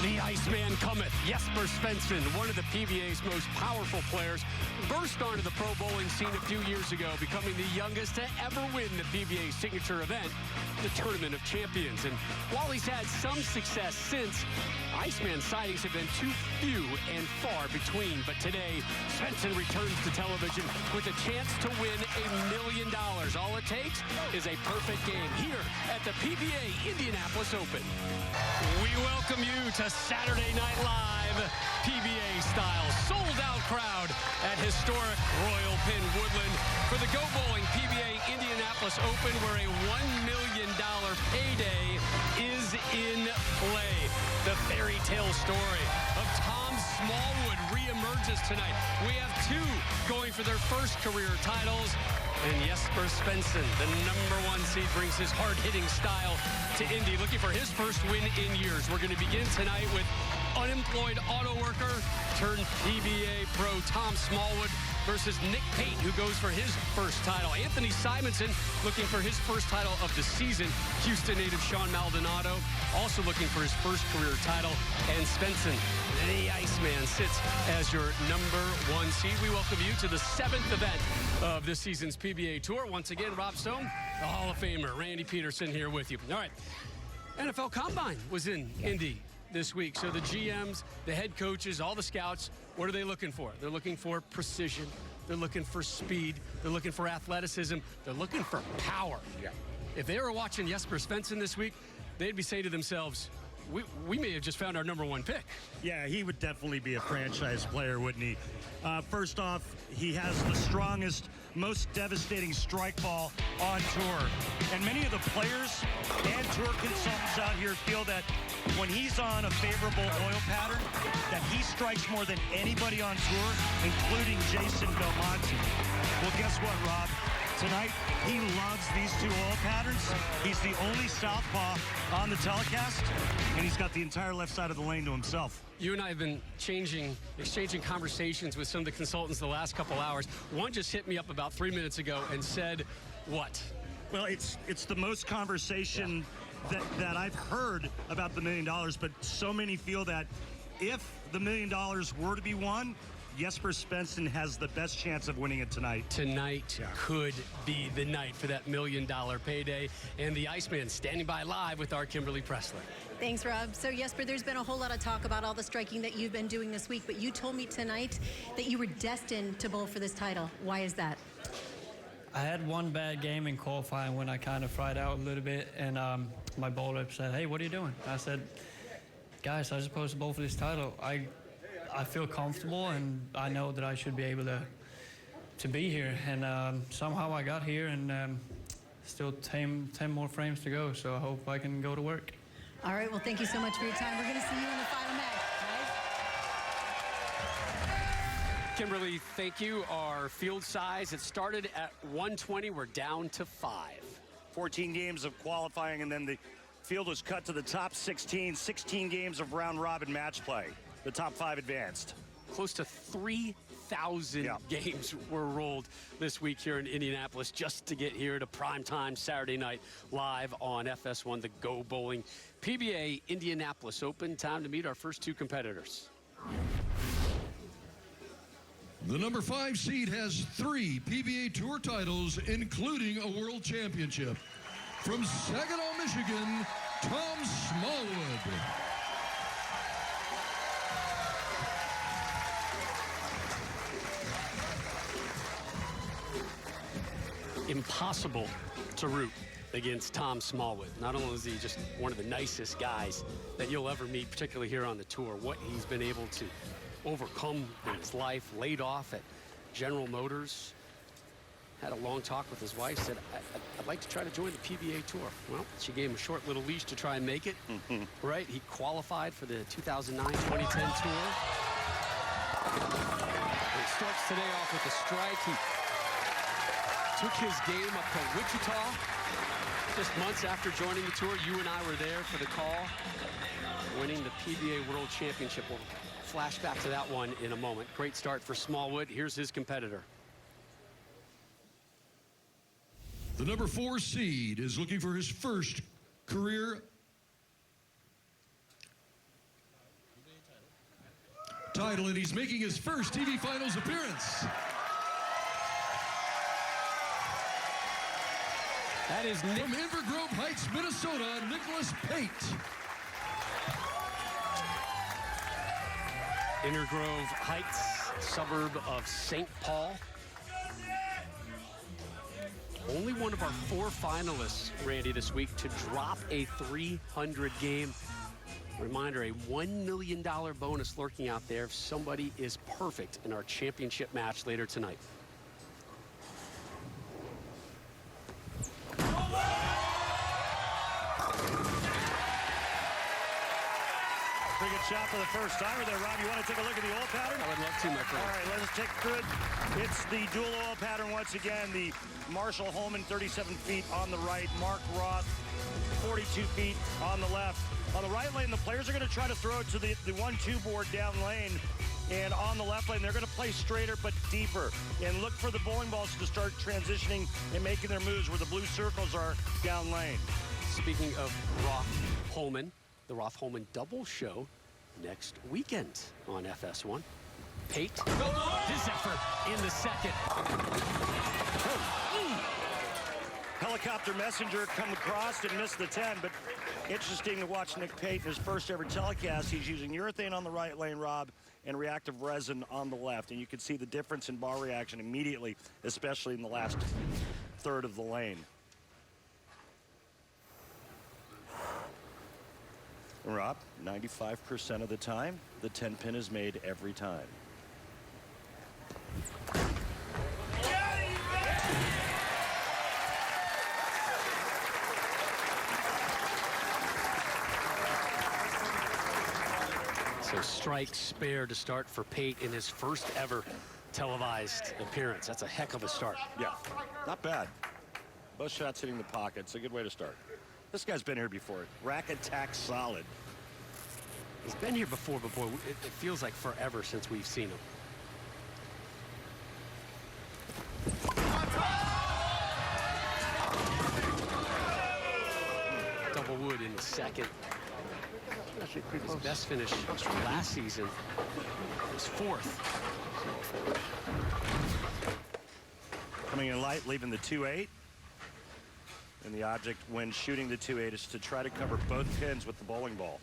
The Iceman cometh. Jesper Svensson, one of the PBA's most powerful players, burst onto the pro bowling scene a few years ago, becoming the youngest to ever win the PBA signature event, the Tournament of Champions. And while he's had some success since, Iceman sightings have been too few and far between. But today, Svensson returns to television with a chance to win $1 million. All it takes is a perfect game here at the PBA Indianapolis Open. We welcome you to Saturday Night Live, PBA style, sold-out crowd at historic Royal Pin Woodland for the Go Bowling PBA Indianapolis Open, where a $1 million payday is in play. The fairy tale story of Tom Smallwood reemerges tonight. We have two going for their first career titles. And Jesper Svensson, the #1 seed, brings his hard-hitting style to Indy, looking for his first win in years. We're going to begin tonight with unemployed auto worker turned PBA pro Tom Smallwood versus Nick Pate, who goes for his first title. Anthony Simonson looking for his first title of the season. Houston native Sean Maldonado also looking for his first career title. And Svensson, the Iceman, sits as your #1 seed. We welcome you to the 7th event of this season's PBA Tour. Once again, Rob Stone, the Hall of Famer, Randy Peterson here with you. All right, NFL Combine was in Indy this week. So the GMs, the head coaches, all the scouts, what are they looking for? They're looking for precision. They're looking for speed. They're looking for athleticism. They're looking for power. Yeah. If they were watching Jesper Svensson this week, they'd be saying to themselves, we may have just found our #1 pick. Yeah, he would definitely be a franchise player, wouldn't he? First off, he has the strongest, most devastating strike ball on tour. And many of the players and tour consultants out here feel that when he's on a favorable oil pattern, that he strikes more than anybody on tour, including Jason Belmonte. Well, guess what, Rob? Tonight, he loves these two oil patterns. He's the only southpaw on the telecast, and he's got the entire left side of the lane to himself. You and I have been exchanging conversations with some of the consultants the last couple hours. One just hit me up about 3 minutes ago and said, what? Well, it's the most conversation that I've heard about the $1 million, but so many feel that if the $1 million were to be won, Jesper Svensson has the best chance of winning it tonight. Tonight could be the night for that $1 million payday. And the Iceman standing by live with our Kimberly Pressler. Thanks, Rob. So, Jesper, there's been a whole lot of talk about all the striking that you've been doing this week, but you told me tonight that you were destined to bowl for this title. Why is that? I had one bad game in qualifying when I kind of fried out a little bit, and my bowler said, "Hey, what are you doing?" I said, "Guys, I'm supposed to bowl for this title. I feel comfortable, and I know that I should be able to be here." And somehow I got here, and still 10 more frames to go, so I hope I can go to work. All right, well, thank you so much for your time. We're going to see you in the final match, guys. Kimberly, thank you. Our field size, it started at 120. We're down to 5. 14 games of qualifying, and then the field was cut to the top 16 games of round-robin match play. The top 5 advanced. Close to 3,000 games were rolled this week here in Indianapolis just to get here to primetime Saturday night live on FS1, the Go Bowling PBA Indianapolis Open. Time to meet our first two competitors. The #5 seed has 3 PBA Tour titles, including a World Championship. From Saginaw, Michigan, Tom Smallwood. Impossible to root against Tom Smallwood. Not only is he just one of the nicest guys that you'll ever meet, particularly here on the tour, what he's been able to overcome in his life, laid off at General Motors, had a long talk with his wife, said, I'd like to try to join the PBA Tour. Well, she gave him a short little leash to try and make it, right? He qualified for the 2009-2010 Tour. He starts today off with a strike. He took his game up to Wichita just months after joining the tour. You and I were there for the call, winning the PBA World Championship. We'll flash back to that one in a moment. Great start for Smallwood. Here's his competitor. The #4 seed is looking for his first career title, and he's making his first TV Finals appearance. That is Nick. From Invergrove Heights, Minnesota, Nicholas Pate. Invergrove Heights, suburb of St. Paul. Only one of our 4 finalists, Randy, this week to drop a 300 game. Reminder, a $1 million bonus lurking out there if somebody is perfect in our championship match later tonight. Pretty good shot for the first timer there, Rob. You want to take a look at the oil pattern? I would love to, my friend. All right, let's take through it. It's the dual oil pattern once again. The Marshall Holman, 37 feet on the right. Mark Roth, 42 feet on the left. On the right lane, the players are going to try to throw it to the 1-2 board down lane. And on the left lane, they're going to play straighter but deeper. And look for the bowling balls to start transitioning and making their moves where the blue circles are down lane. Speaking of Roth-Holman, the Roth-Holman double show next weekend on FS1. Pate, his effort in the second. Helicopter messenger come across and missed the 10, but interesting to watch Nick Pate in his first ever telecast. He's using urethane on the right lane, Rob, and reactive resin on the left. And you can see the difference in ball reaction immediately, especially in the last third of the lane. Rob, 95% of the time, the 10 pin is made every time. So strike spare to start for Pate in his first ever televised appearance. That's a heck of a start. Yeah, not bad. Both shots hitting the pocket. It's a good way to start. This guy's been here before. Rack attack solid. He's been here before, but boy, it feels like forever since we've seen him. Double wood in the second. His best finish last season was 4th. Coming in light, leaving the 2-8. And the object when shooting the 2-8 is to try to cover both pins with the bowling ball.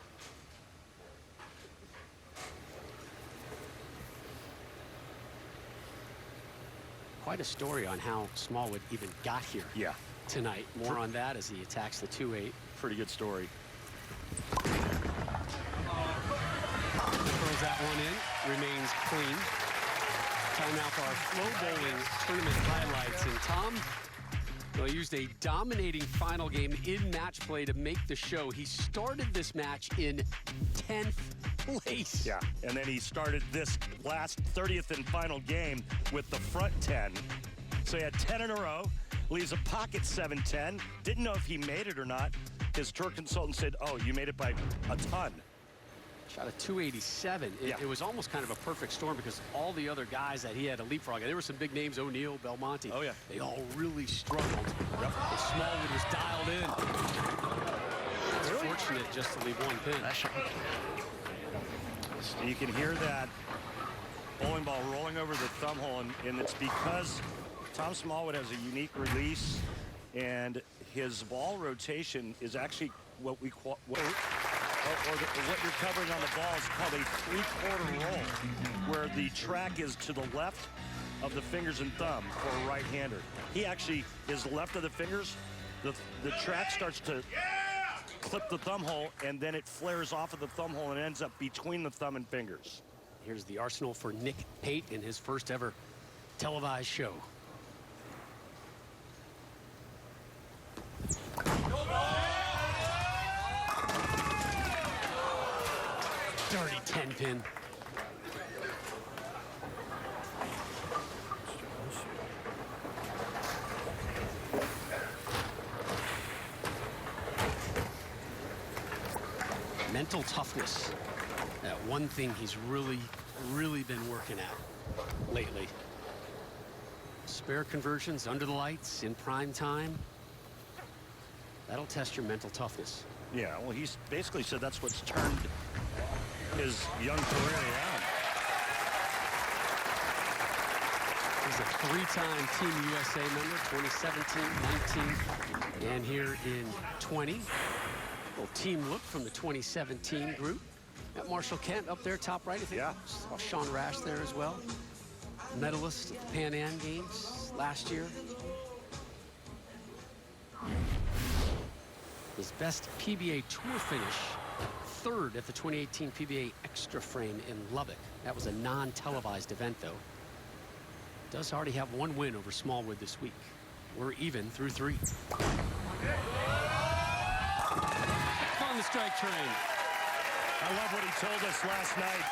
Quite a story on how Smallwood even got here tonight. More on that as he attacks the 2-8. Pretty good story. Throws that one in, remains clean. Time out for our flow bowling tournament highlights. And Tom, well, used a dominating final game in match play to make the show. He started this match in 10th place. Yeah, and then he started this last 30th and final game with the front 10. So he had 10 in a row, leaves a pocket 7-10. Didn't know if he made it or not. His tour consultant said, oh, you made it by a ton. Shot a 287. It was almost kind of a perfect storm because all the other guys that he had to leapfrog, there were some big names, O'Neill, Belmonte. Oh, yeah. They all really struggled. Yep. And Smallwood was dialed in. It's fortunate just to leave one pin. You can hear that bowling ball rolling over the thumb hole, and it's because Tom Smallwood has a unique release, and his ball rotation is actually what we call, what you're covering on the ball is called a three-quarter roll, where the track is to the left of the fingers and thumb for a right-hander. He actually is left of the fingers. The track starts to clip the thumb hole, and then it flares off of the thumb hole and ends up between the thumb and fingers. Here's the arsenal for Nick Pate in his first ever televised show. Dirty 10 pin. Mental toughness. That one thing he's really been working at lately. Spare conversions under the lights in prime time. That'll test your mental toughness. Yeah, well, he's basically said that's what's turned his young career around. He's a three-time Team USA member, 2017, 19, and here in 20. Little team look from the 2017 group. Got Marshall Kent up there, top right. I think saw Sean Rash there as well. Medalist at the Pan Am Games last year. His best PBA Tour finish, third at the 2018 PBA Extra Frame in Lubbock. That was a non-televised event, though. Does already have one win over Smallwood this week. We're even through 3. On the strike train. I love what he told us last night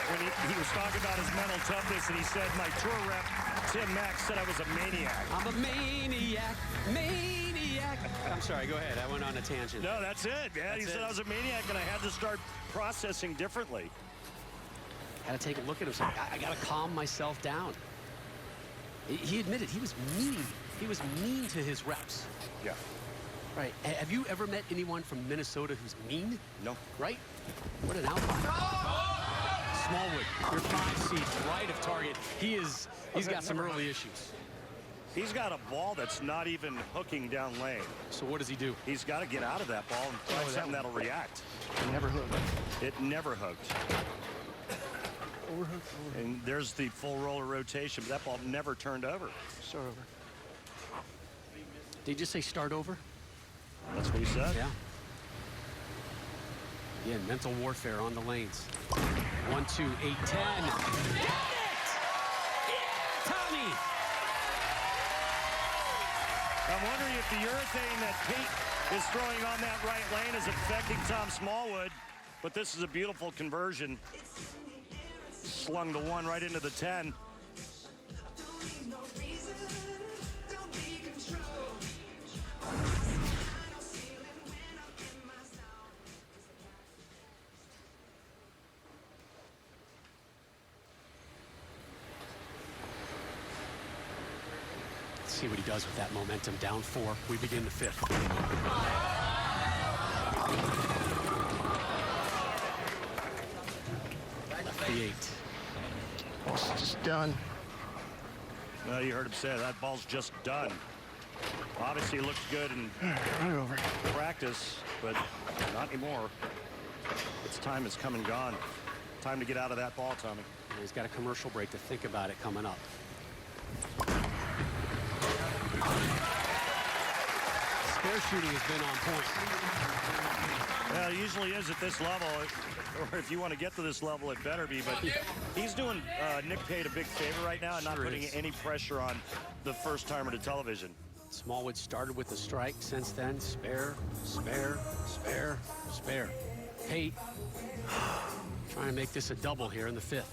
when he was talking about his mental toughness, and he said, my tour rep, Tim Mack, said I was a maniac. I'm a maniac, maniac. I'm sorry, go ahead. I went on a tangent. No, that's it, man. He said I was a maniac, and I had to start processing differently. Had to take a look at him. I got to calm myself down. He admitted he was mean. He was mean to his reps. Yeah. Right. Have you ever met anyone from Minnesota who's mean? No. Right? What an outlier. Smallwood, your 5 seed, right of target. He's got some early issues. He's got a ball that's not even hooking down lane. So what does he do? He's got to get out of that ball and find something that'll react. It never hooked. It never hooked. And there's the full roller rotation, but that ball never turned over. Start over. Did you just say start over? That's what he said. Yeah. Again, mental warfare on the lanes. 1, 2, 8, 10. Get it! Yeah, Tommy! I'm wondering if the urethane that Pate is throwing on that right lane is affecting Tom Smallwood, but this is a beautiful conversion. Slung the 1 right into the 10. Let's see what he does with that momentum. Down 4. We begin the 5th. Left the 8. It's just done. Well, you heard him say that ball's just done. Obviously, it looked good in Right over. practice, but not anymore. Its time has come and gone. Time to get out of that ball, Tommy. He's got a commercial break to think about it coming up. Spare shooting has been on point. Well, it usually is at this level, or if you want to get to this level, it better be. But he's doing Nick Pate a big favor right now and not putting any pressure on the first-timer to television. Smallwood started with a strike. Since then, spare, spare, spare, spare. Pate trying to make this a double here in the 5th.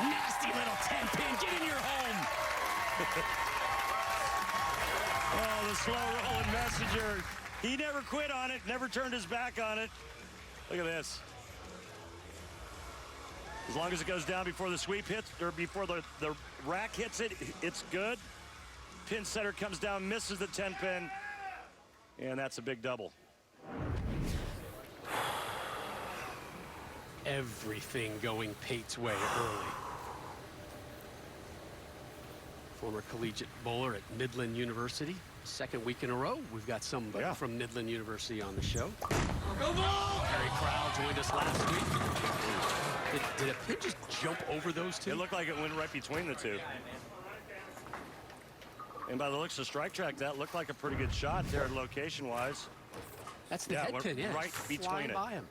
Nasty little 10-pin. Get in your home. Oh, the slow-rolling messenger. He never quit on it, never turned his back on it. Look at this. As long as it goes down before the sweep hits, or before the rack hits it, it's good. Pin setter comes down, misses the 10-pin, and that's a big double. Everything going Pate's way early. Former collegiate bowler at Midland University. Second week in a row, we've got somebody from Midland University on the show. Go ball! Harry Crowell joined us last week. Did a pin just jump over those two? It looked like it went right between the two. And by the looks of Strike Track, that looked like a pretty good shot there location-wise. That's the head pin, yeah. Right between it. By him.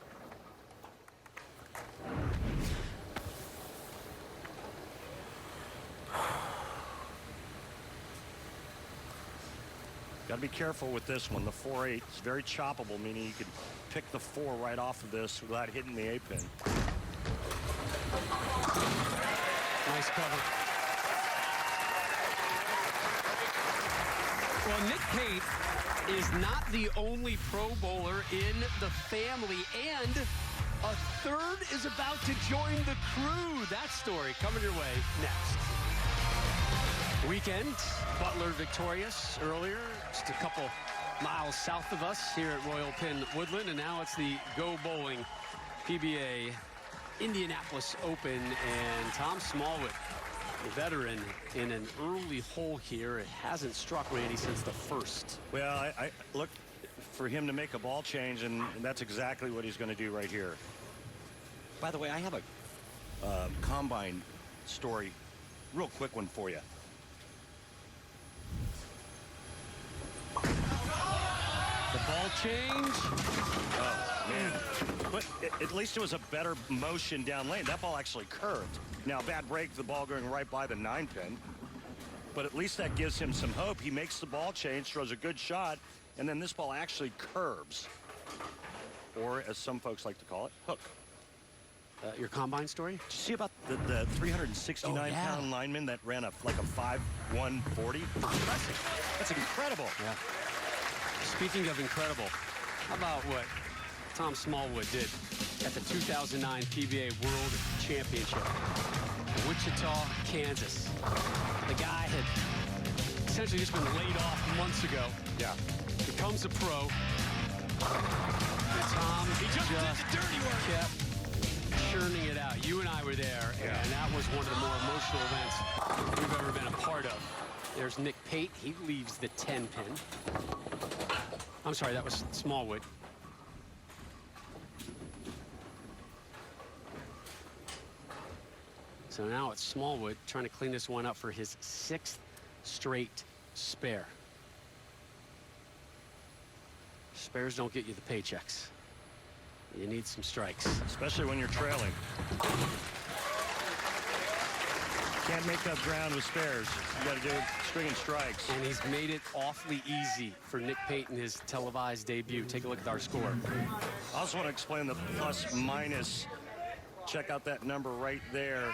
Got to be careful with this one. The 4-8 is very choppable, meaning you could pick the 4 right off of this without hitting the A-pin. Nice cover. Well, Nick Pate is not the only Pro Bowler in the family, and a third is about to join the crew. That story coming your way next. weekend. Butler victorious earlier, just a couple miles south of us here at Royal Pin Woodland, and now it's the Go Bowling PBA Indianapolis Open, and Tom Smallwood, the veteran, in an early hole here. It hasn't struck Randy since the first. Well, I look for him to make a ball change, and that's exactly what he's going to do right here. By the way, I have a combine story, real quick one for you. The ball change. Oh, man. But at least it was a better motion down lane. That ball actually curved. Now, bad break, the ball going right by the 9-pin. But at least that gives him some hope. He makes the ball change, throws a good shot, and then this ball actually curves. Or, as some folks like to call it, hook. Your combine story? Did you see about the 369-pound lineman that ran like a 5.140? Impressive. That's incredible. Yeah. Speaking of incredible, how about what Tom Smallwood did at the 2009 PBA World Championship in Wichita, Kansas? The guy had essentially just been laid off months ago. Yeah. Becomes a pro. And Tom just did the dirty work. Kept churning it out. You and I were there, and that was one of the more emotional events we've ever been a part of. There's Nick Pate. He leaves the 10-pin. I'm sorry, that was Smallwood. So now it's Smallwood trying to clean this one up for his 6th straight spare. Spares don't get you the paychecks. You need some strikes. Especially when you're trailing. Can't make up ground with spares. You got to do stringing strikes. And he's made it awfully easy for Nick Pate in his televised debut. Take a look at our score. I also want to explain the plus minus. Check out that number right there.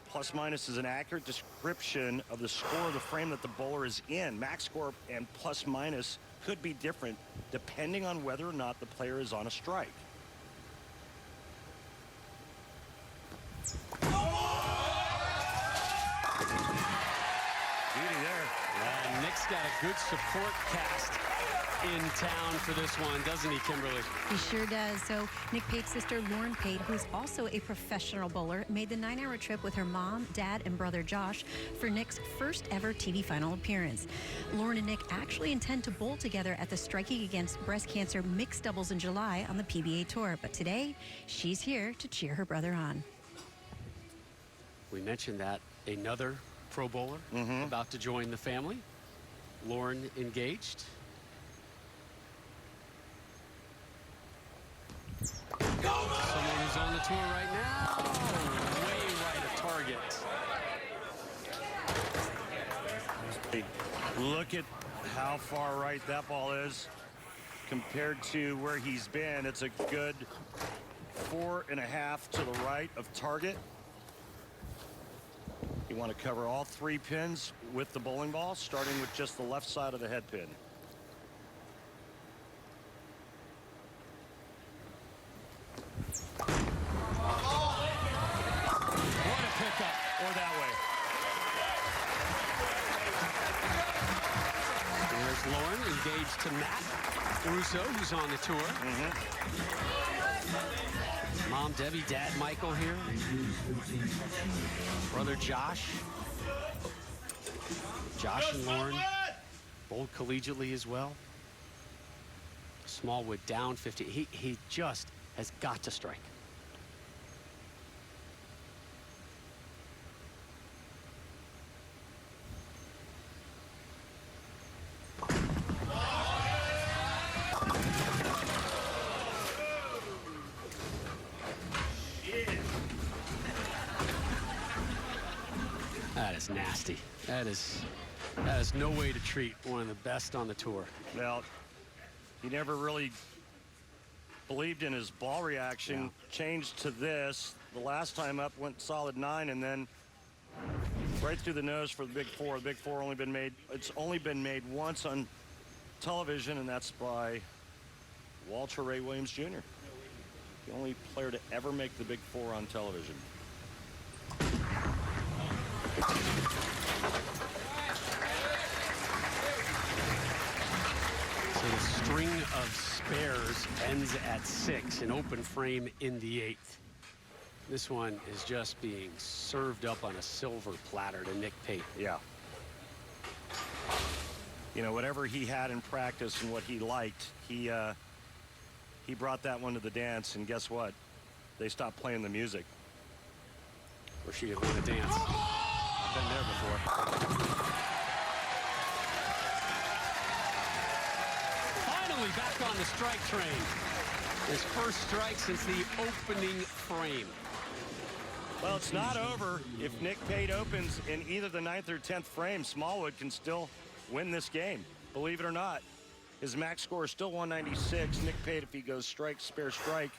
Plus minus is an accurate description of the score of the frame that the bowler is in. Max score and plus minus could be different depending on whether or not the player is on a strike. And Nick's got a good support cast in town for this one, doesn't he, Kimberly? He sure does. So Nick Pate's sister, Lauren Pate, who's also a professional bowler, made the 9-hour trip with her mom, dad, and brother Josh for Nick's first ever TV final appearance. Lauren and Nick actually intend to bowl together at the Striking Against Breast Cancer mixed doubles in July on the PBA Tour. But today, she's here to cheer her brother on. We mentioned that another pro bowler about to join the family. Lauren engaged. Someone who's on the tour right now. Way right of target. Look at how far right that ball is compared to where he's been. It's a good 4.5 to the right of target. You want to cover all 3 pins with the bowling ball, starting with just the left side of the head pin. What a pickup. Or that way. There's Lauren engaged to Matt Russo, who's on the tour. Mom Debbie, Dad Michael here. Brother Josh. Josh and Lauren bowled collegiately as well. Smallwood down 50. He just has got to strike. That is nasty. That is no way to treat one of the best on the tour. Well, he never really believed in his ball reaction. Yeah. Changed to this. The last time up went solid 9, and then right through the nose for the Big Four. The Big Four it's only been made once on television, and that's by Walter Ray Williams Jr. The only player to ever make the Big Four on television. of spares ends at 6, an open frame in the 8th. This one is just being served up on a silver platter to Nick Pate. Yeah. You know, whatever he had in practice and what he liked, he brought that one to the dance, and guess what? They stopped playing the music. Or she had won a dance. I've been there before. Finally back on the strike train. His first strike since the opening frame. Well, it's not over. If Nick Pate opens in either the 9th or 10th frame, Smallwood can still win this game, believe it or not. His max score is still 196. Nick Pate, if he goes strike, spare strike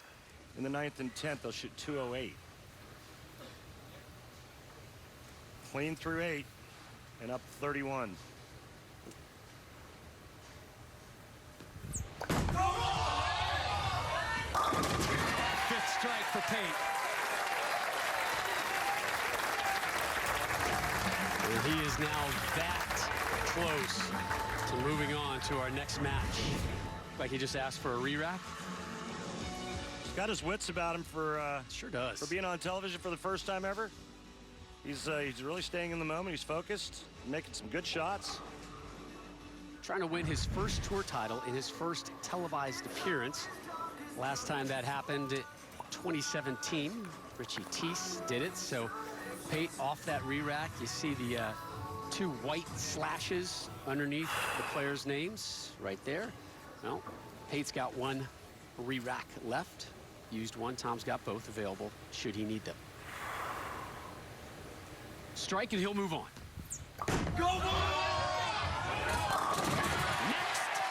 in the 9th and 10th, they'll shoot 208. Clean through 8 and up 31. Fifth strike for Pate. And he is now that close to moving on to our next match. Like he just asked for a re-rack. He's got his wits about him for Sure does. for being on television for the first time ever. He's really staying in the moment. He's focused, making some good shots. Trying to win his first tour title in his first televised appearance. Last time that happened, 2017. Richie Teese did it. So Pate off that re-rack. You see the 2 white slashes underneath the players' names right there. Well, Pate's got 1 re-rack left. Used 1. Tom's got both available should he need them. Strike and he'll move on. Go on! Next.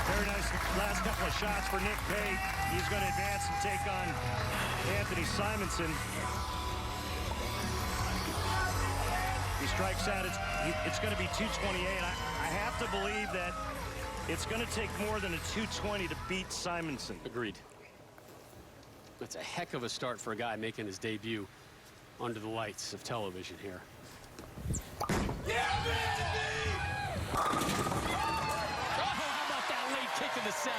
Very nice last couple of shots for Nick Pate. He's going to advance and take on Anthony Simonson. He strikes out. It's going to be 228. I have to believe that it's going to take more than a 220 to beat Simonson. Agreed. That's a heck of a start for a guy making his debut under the lights of television here. Oh, how about that late kick of the 7?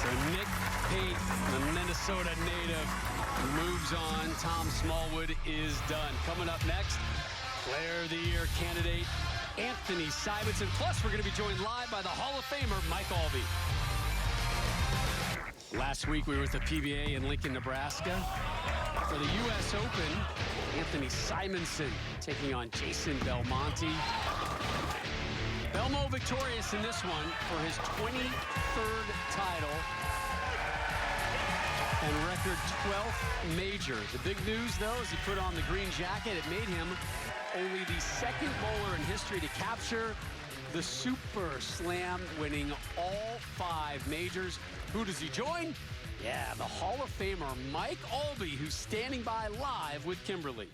So Nick Pate, the Minnesota native, moves on. Tom Smallwood is done. Coming up next, Player of the Year candidate Anthony Simonson. Plus, we're going to be joined live by the Hall of Famer Mike Albee. Last week, we were at the PBA in Lincoln, Nebraska. For the U.S. Open, Anthony Simonson taking on Jason Belmonte. Belmo victorious in this one for his 23rd title and record 12th major. The big news, though, is he put on the green jacket. It made him only the 2nd bowler in history to capture the Super Slam, winning all 5 majors. Who does he join? Yeah, the Hall of Famer Mike Albee, who's standing by live with Kimberly.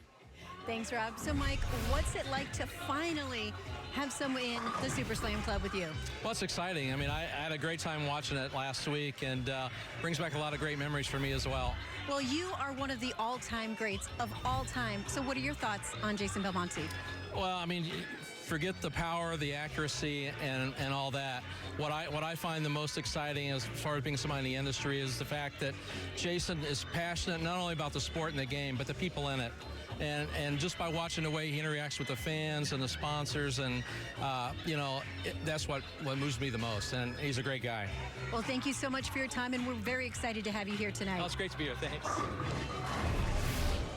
Thanks, Rob. So, Mike, what's it like to finally have someone in the Super Slam Club with you? Well, it's exciting. I mean, I had a great time watching it last week, and brings back a lot of great memories for me as well. Well, you are one of the all-time greats of all time. So what are your thoughts on Jason Belmonte? Well, I mean, forget the power, the accuracy, and all that. What I find the most exciting as far as being somebody in the industry is the fact that Jason is passionate not only about the sport and the game, but the people in it. And just by watching the way he interacts with the fans and the sponsors, and that's what moves me the most. And he's a great guy. Well, thank you so much for your time, and we're very excited to have you here tonight. Oh, it's great to be here. Thanks.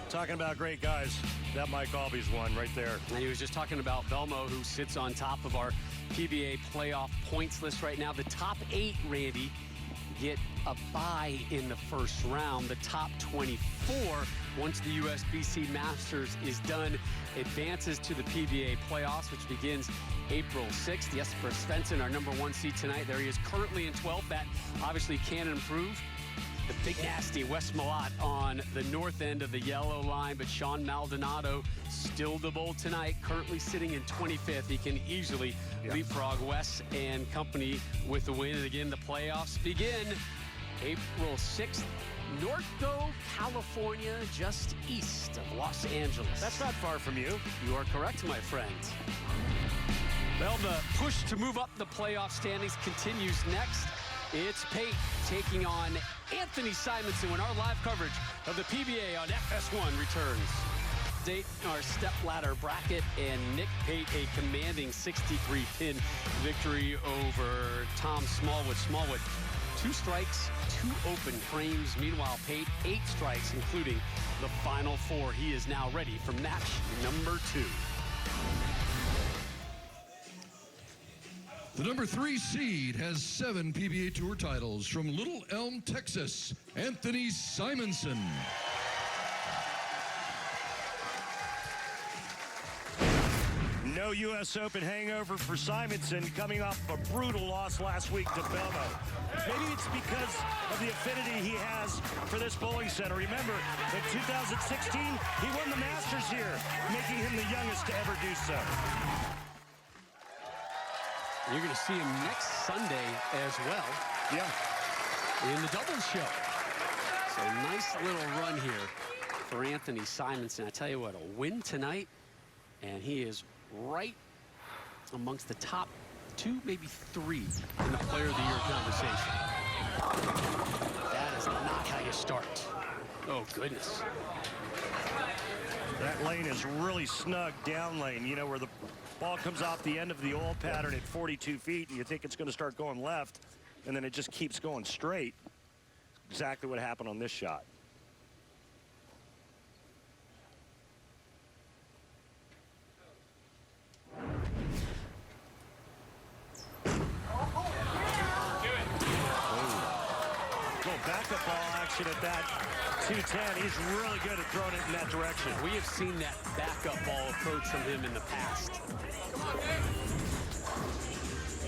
Talking about great guys, that Mike Albee's one right there. And he was just talking about Belmo, who sits on top of our PBA playoff points list right now. The top 8, Randy, get a bye in the first round. The top 24, once the USBC Masters is done, advances to the PBA playoffs, which begins April 6th. Jesper Svensson, our #1 seed tonight. There he is currently in 12th. That obviously can improve. The big nasty Wes Malott on the north end of the yellow line, but Sean Maldonado still the bowl tonight, currently sitting in 25th. He can easily leapfrog Wes and company with the win. And again, the playoffs begin April 6th, Norco, California, just east of Los Angeles. That's not far from you. You are correct, my friend. Well, the push to move up the playoff standings continues next. It's Pate taking on Anthony Simonson when our live coverage of the PBA on FS1 returns. Date our step-ladder bracket, and Nick Pate a commanding 63-pin victory over Tom Smallwood. Smallwood, 2 strikes, 2 open frames. Meanwhile, Pate, 8 strikes, including the final 4. He is now ready for match number 2. The number 3 seed has 7 PBA Tour titles from Little Elm, Texas, Anthony Simonson. No U.S. Open hangover for Simonson, coming off a brutal loss last week to Belmo. Maybe it's because of the affinity he has for this bowling center. Remember, in 2016, he won the Masters here, making him the youngest to ever do so. You're going to see him next Sunday as well. Yeah. In the doubles show. So nice little run here for Anthony Simonson. I tell you what, a win tonight, and he is right amongst the top 2, maybe 3 in the Player of the Year conversation. That is not how you start. Oh, goodness. That lane is really snug down lane, you know, where the ball comes off the end of the oil pattern at 42 feet, and you think it's going to start going left, and then it just keeps going straight. Exactly what happened on this shot. Backup ball action at that 210. He's really good at throwing it in that direction. We have seen that backup ball approach from him in the past.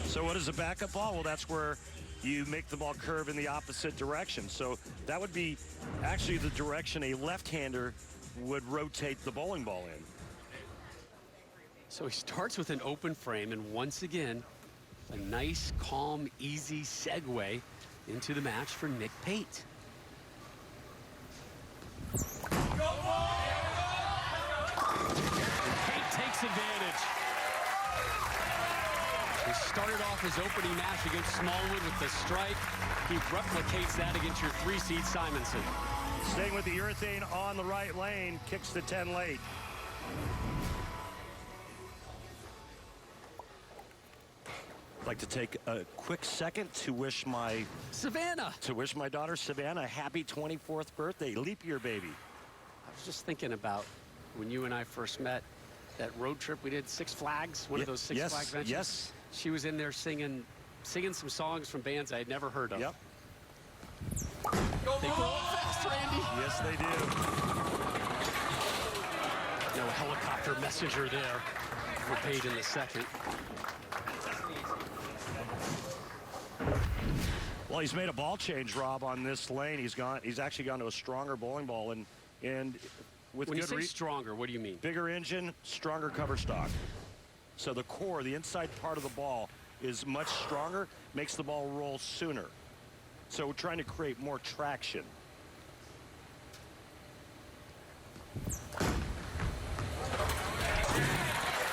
So what is a backup ball? Well, that's where you make the ball curve in the opposite direction. So that would be actually the direction a left-hander would rotate the bowling ball in. So he starts with an open frame, and once again, a nice, calm, easy segue into the match for Nick Pate. And Pate takes advantage. He started off his opening match against Smallwood with the strike. He replicates that against your 3-seed Simonson. Staying with the urethane on the right lane, kicks the 10 late. I'd like to take a quick second to wish my daughter Savannah a happy 24th birthday, leap year baby. I was just thinking about when you and I first met, that road trip we did, Six Flags, one of those Six Flags ventures. Yes. She was in there singing some songs from bands I had never heard of. Yep. They go up fast, Randy. Yes, they do. No helicopter messenger there for Pate in the second. Well, he's made a ball change, Rob, on this lane. He's actually gone to a stronger bowling ball, and with when good you say stronger, what do you mean? Bigger engine, stronger cover stock. So the core, the inside part of the ball, is much stronger, makes the ball roll sooner. So we're trying to create more traction.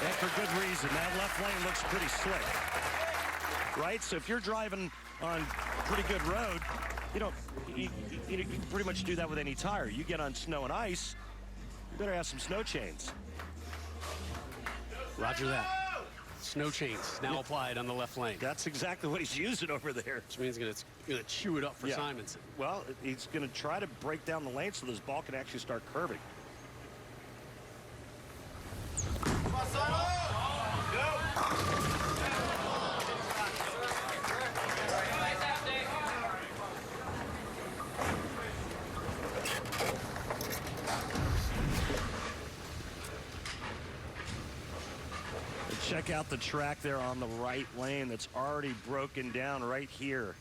And for good reason. That left lane looks pretty slick. Right? So if you're driving on pretty good road, you can pretty much do that with any tire. You get on snow and ice, you better have some snow chains. Roger that. Snow chains now applied on the left lane. That's exactly what he's using over there. Which means it's going to chew it up for Simonson. Well, he's going to try to break down the lane so this ball can actually start curving. Check out the track there on the right lane that's already broken down right here.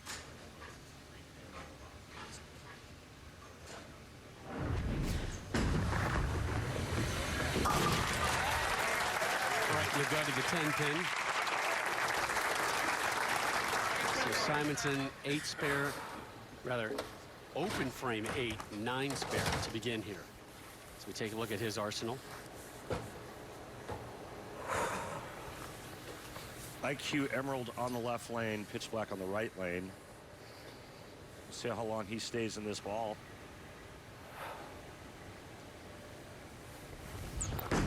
Right in the gut of the 10-pin. So Simonson, 8 spare rather open frame 8, 9 spare to begin here. So we take a look at his arsenal. IQ Emerald on the left lane, pitch black on the right lane. See how long he stays in this ball. Yeah,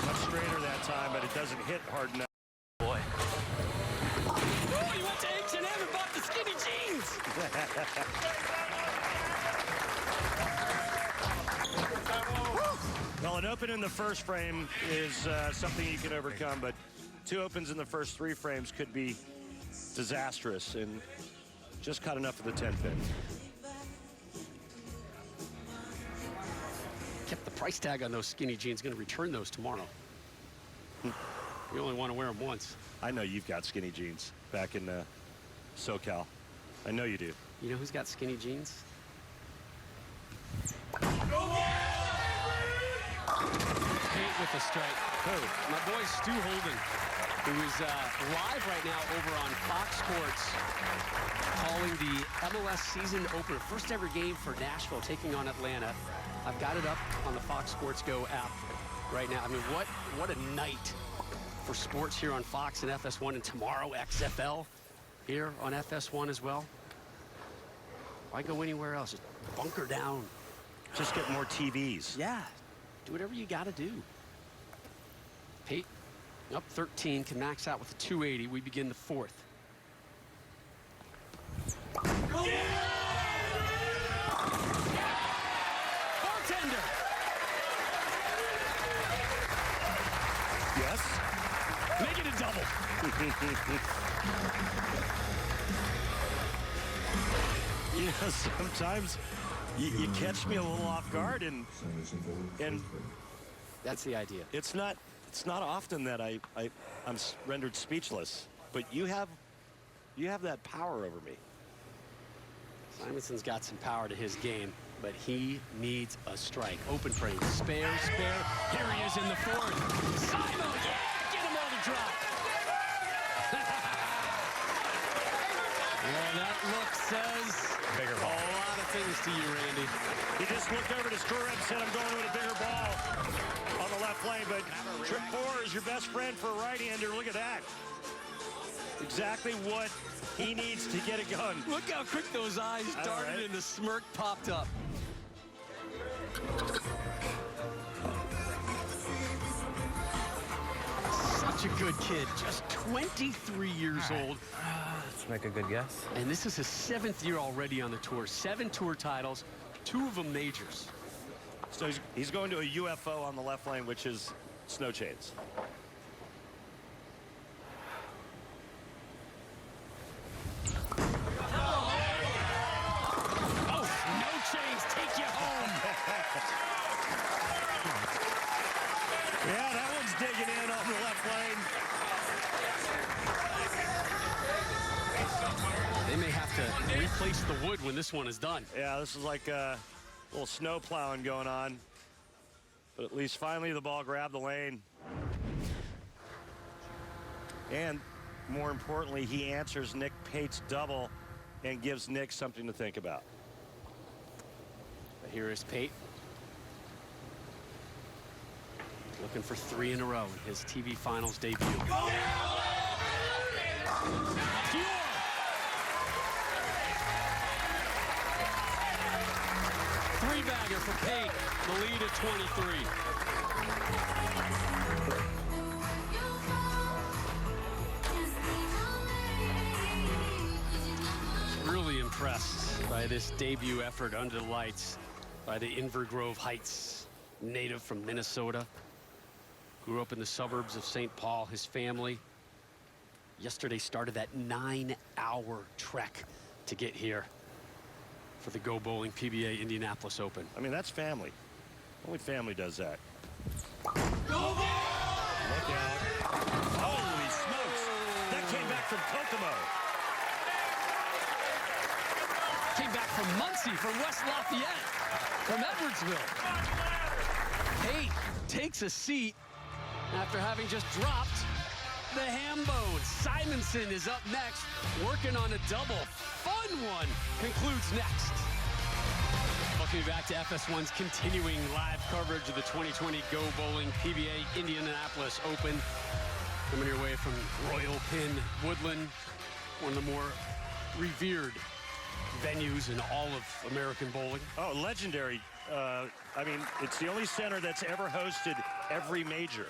much straighter that time, but it doesn't hit hard enough. Boy. Oh, he went to H&M and bought the skinny jeans. Well, an open in the first frame is something you can overcome, but 2 opens in the first 3 frames could be disastrous, and just caught enough of the 10-pin. Kept the price tag on those skinny jeans. Going to return those tomorrow. You only want to wear them once. I know you've got skinny jeans back in SoCal. I know you do. You know who's got skinny jeans? Pate with the strike. My boy Stu Holden, who is live right now over on Fox Sports, calling the MLS season opener. First ever game for Nashville taking on Atlanta. I've got it up on the Fox Sports Go app right now. I mean, what a night for sports here on Fox and FS1, and tomorrow XFL here on FS1 as well. Why go anywhere else? Just bunker down. Just get more TVs. Yeah, do whatever you got to do. Pate up 13, can max out with a 280. We begin the 4th. Bartender. Yes. Make it a double. You know, sometimes you catch me a little off guard, and That's the idea. it's not often that I'm rendered speechless, but you have that power over me. Simonson's got some power to his game, but he needs a strike. Open frame, spare. Here he is in the 4th. Simon, yeah, get him on the drop. Well, that look says Bigger ball. a lot of things to you, Randy. He just looked over to Screw and said, I'm going with a bigger ball on the left lane, but trip 4 is your best friend for a right-hander. Look at that. Exactly what he needs to get it going. Look how quick those eyes darted right. and the smirk popped up. Such a good kid, just 23 years old. Let's make a good guess. And this is his 7th year already on the tour. 7 tour titles, 2 of them majors. So he's going to a UFO on the left lane, which is snow chains. Oh, no chains, take you home. Yeah, that one's digging in on the left lane. They may have to replace the wood when this one is done. Yeah, this is like a little snow plowing going on. But at least finally the ball grabbed the lane. And more importantly, he answers Nick Pate's double and gives Nick something to think about. But here is Pate. Looking for 3 in a row in his TV Finals debut. Three-bagger for Pate, the lead at 23. Really impressed by this debut effort under the lights by the Invergrove Heights native from Minnesota. Grew up in the suburbs of St. Paul. His family yesterday started that 9-hour trek to get here for the Go Bowling PBA Indianapolis Open. I mean, that's family. Only family does that. Look out. Holy smokes. That came back from Kokomo. Came back from Muncie, from West Lafayette, from Edwardsville. Pate takes a seat after having just dropped the ham bone. Simonson is up next, working on a double. Fun one concludes next. Welcome back to FS1's continuing live coverage of the 2020 Go Bowling PBA Indianapolis Open. Coming your way from Royal Pin Woodland, one of the more revered venues in all of American bowling. Oh, legendary. I mean, it's the only center that's ever hosted every major.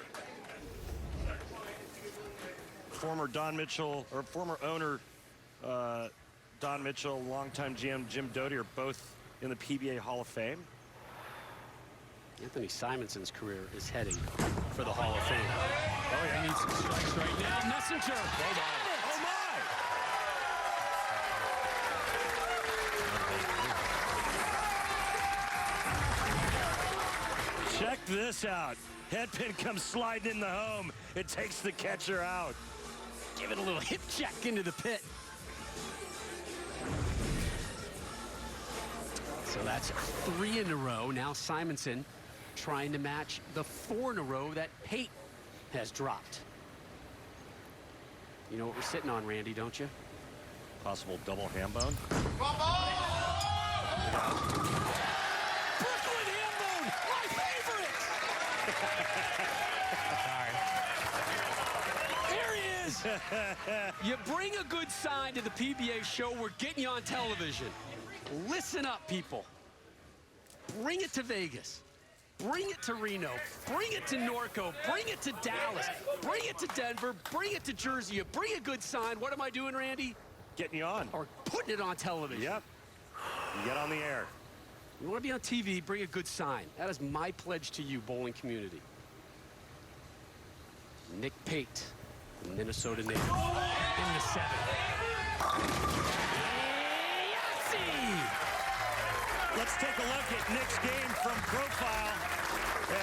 Former Don Mitchell, or former owner Don Mitchell, longtime GM Jim Doty are both in the PBA Hall of Fame. Anthony Simonson's career is heading for the Hall of Fame. Oh, yeah. He needs some strikes right now. Messenger. Oh, my. Check this out. Headpin comes sliding in the home. It takes the catcher out. Give it a little hip check into the pit. So that's 3 in a row. Now Simonson trying to match the 4 in a row that Pate has dropped. You know what we're sitting on, Randy, don't you? Possible double ham bone. Brooklyn ham bone, my favorite! Sorry. There he is. You bring a good sign to the PBA show, we're getting you on television. Listen up, people. Bring it to Vegas. Bring it to Reno. Bring it to Norco. Bring it to Dallas. Bring it to Denver. Bring it to Jersey. You bring a good sign. What am I doing, Randy? Getting you on. Or putting it on television. Yep. You get on the air. You want to be on TV, bring a good sign. That is my pledge to you, bowling community. Nick Pate, the Minnesota native, in the 7th. Let's take a look at Nick's game from profile,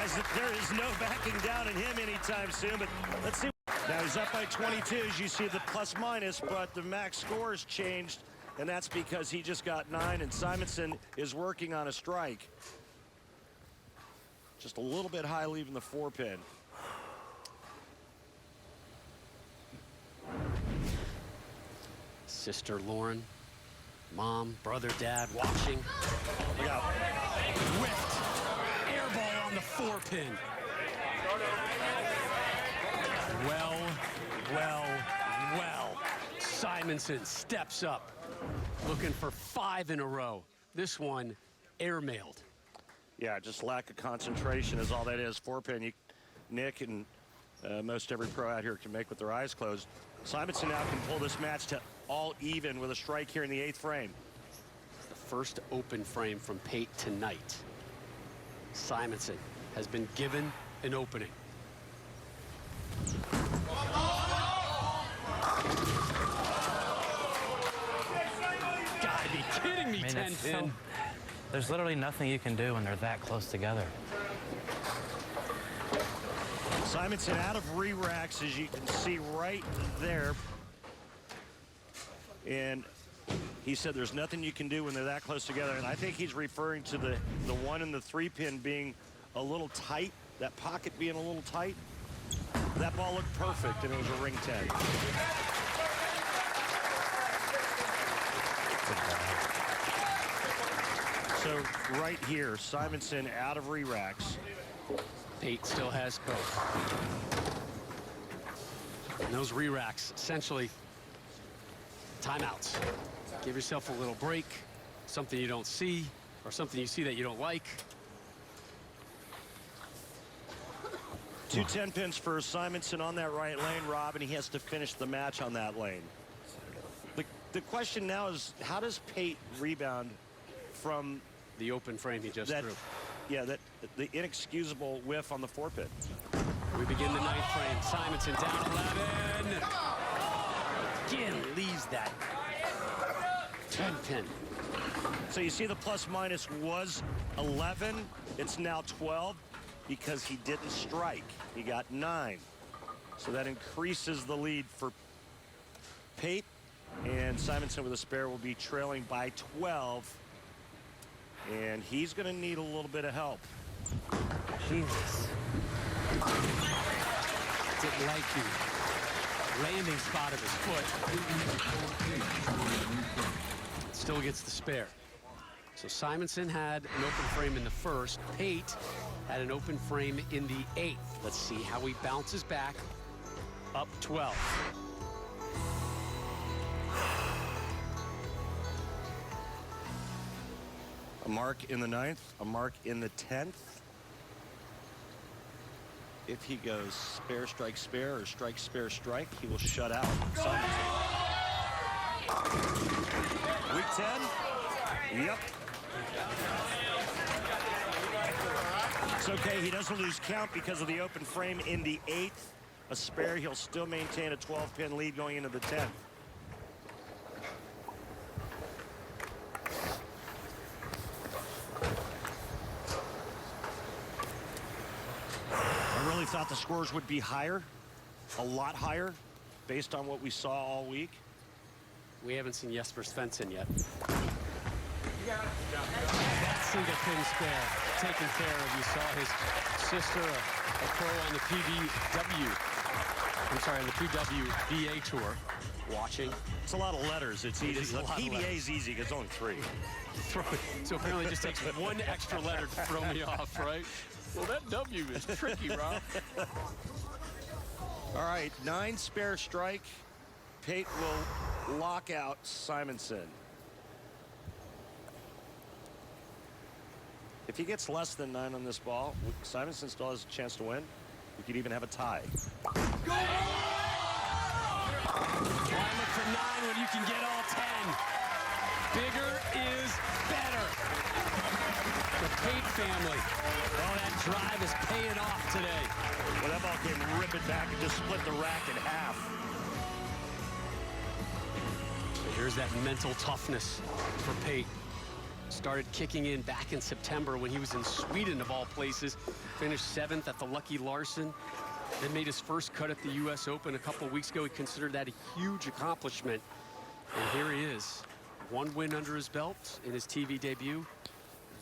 as there is no backing down in him anytime soon. But let's see. Now he's up by 22, as you see the plus minus, but the max score has changed, and that's because he just got 9, and Simonson is working on a strike. Just a little bit high leaving the 4-pin. Sister Lauren, mom, brother, dad watching. Look out. Whipped. Air ball on the 4-pin. Well. Simonson steps up, looking for 5 in a row. This one airmailed. Yeah, just lack of concentration is all that is. 4-pin, Nick and most every pro out here can make with their eyes closed. Simonson now can pull this match to all even with a strike here in the 8th frame. The first open frame from Pate tonight. Simonson has been given an opening. Gotta be kidding me, 10-pin. There's literally nothing you can do when they're that close together. Simonson out of re-racks, as you can see right there. And he said there's nothing you can do when they're that close together. And I think he's referring to the 1 and the 3-pin being a little tight, that pocket being a little tight. That ball looked perfect, and it was a ring 10. So right here, Simonson out of re-racks. Pate still has both. And those re-racks, essentially, timeouts. Give yourself a little break, something you don't see, or something you see that you don't like. 2 10-pins for Simonson on that right lane, Rob, and he has to finish the match on that lane. The question now is, how does Pate rebound from the open frame he just threw? Yeah, the inexcusable whiff on the 4-pin. We begin the 9th frame. Simonson down 11. Again, leaves that 10-pin. So you see the plus minus was 11. It's now 12 because he didn't strike. He got 9. So that increases the lead for Pate. And Simonson with a spare will be trailing by 12. And he's going to need a little bit of help. Jesus. Didn't like you. landing spot of his foot. Still gets the spare. So Simonson had an open frame in the first. Pate had an open frame in the 8th. Let's see how he bounces back. Up 12. A mark in the 9th, a mark in the 10th. If he goes spare, spare, or spare, strike, he will shut out Simonson. Week 10? Yep. It's okay, he doesn't lose count because of the open frame in the 8th. A spare, he'll still maintain a 12-pin lead going into the 10th. I really thought the scores would be higher, a lot higher, based on what we saw all week. We haven't seen Jesper Svensson yet. That single pin spare taken care of. You saw his sister, a pro on the the PBA tour, watching. It's a lot of letters. It's easy. The PBA is easy because it's only 3. So apparently it just takes one extra letter to throw me off, right? Well, that W is tricky, Rob. All right, 9 spare strike. Pate will lock out Simonson. If he gets less than 9 on this ball, Simonson still has a chance to win. We could even have a tie. Why look for 9 when you can get all 10? Bigger is better. The Pate family. Oh, that drive is paying off today. Well, that ball came ripping back and just split the rack in half. So here's that mental toughness for Pate. Started kicking in back in September when he was in Sweden, of all places. Finished 7th at the Lucky Larson. Then made his first cut at the U.S. Open a couple of weeks ago. He considered that a huge accomplishment. And here he is. 1 win under his belt in his TV debut.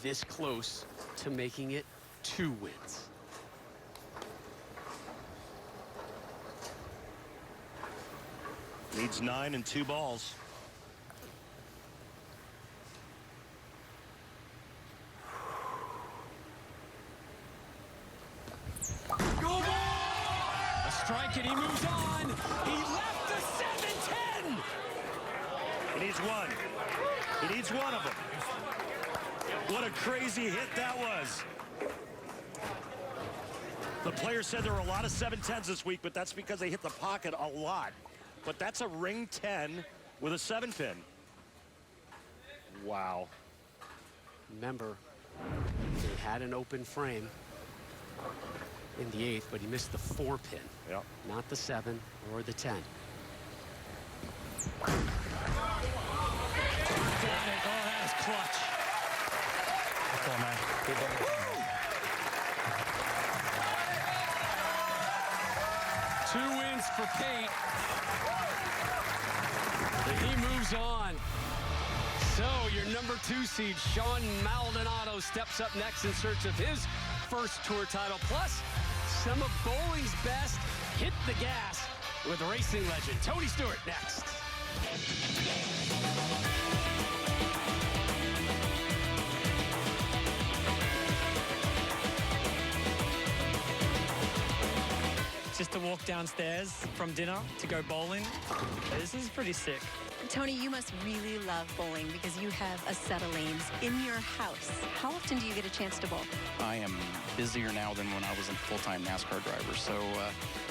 This close to making it 2 wins. Needs 9 and 2 balls. A strike and he moves on. He left the 7-10. He needs 1. He needs 1 of them. What a crazy hit that was. The player said there were a lot of 7-10s this week, but that's because they hit the pocket a lot. But that's a ring 10 with a 7-pin. Wow. Remember, he had an open frame in the 8th, but he missed the 4-pin. Yep. Not the 7 or the 10. Got it. Oh, that is clutch. That's all, man. Two wins for Pate. And he moves on. So your number 2 seed, Sean Maldonado, steps up next in search of his first tour title. Plus, some of bowling's best hit the gas with racing legend Tony Stewart next. Just to walk downstairs from dinner to go bowling, this is pretty sick. Tony, you must really love bowling because you have a set of lanes in your house. How often do you get a chance to bowl? I am busier now than when I was a full-time NASCAR driver, so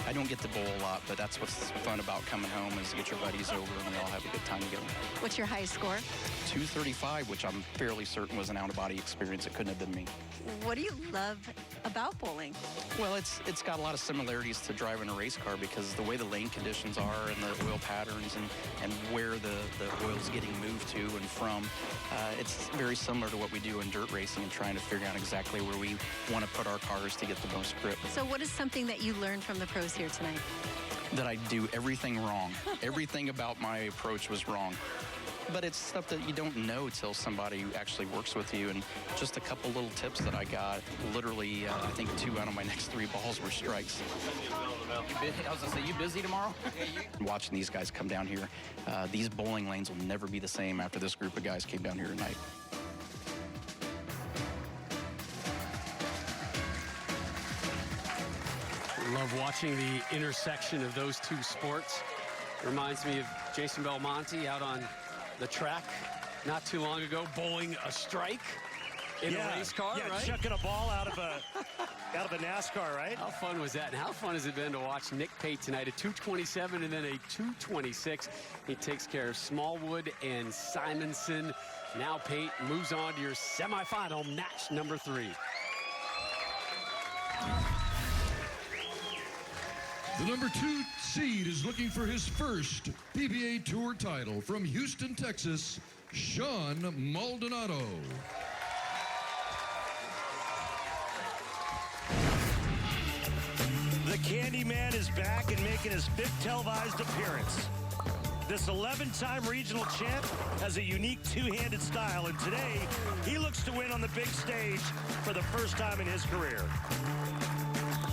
I don't get to bowl a lot, but that's what's fun about coming home is get your buddies over and we all have a good time together. What's your highest score? 235, which I'm fairly certain was an out-of-body experience. It couldn't have been me. What do you love about bowling? Well, it's got a lot of similarities to driving a race car because the way the lane conditions are and the oil patterns and where the oil's getting moved to and from, it's very similar to what we do in dirt racing and trying to figure out exactly where we want to put our cars to get the most grip. So what is something that you learned from the pros here tonight? That I do everything wrong. Everything about my approach was wrong. but it's stuff that you don't know till somebody actually works with you. And just a couple little tips that I got. Literally, I think 2 out of my next 3 balls were strikes. I was going to say, you busy tomorrow? Watching these guys come down here, these bowling lanes will never be the same after this group of guys came down here tonight. Love watching the intersection of those two sports. Reminds me of Jason Belmonte out on the track not too long ago, bowling a strike in a race car, right? Chucking a ball out of a NASCAR, right? How fun was that? And how fun has it been to watch Nick Pate tonight? A 227 and then a 226. He takes care of Smallwood and Simonson. Now Pate moves on to your semifinal match number 3. The number 2 seed is looking for his first PBA Tour title from Houston, Texas, Sean Maldonado. The Candyman is back and making his 5th televised appearance. This 11-time regional champ has a unique two-handed style, and today he looks to win on the big stage for the first time in his career.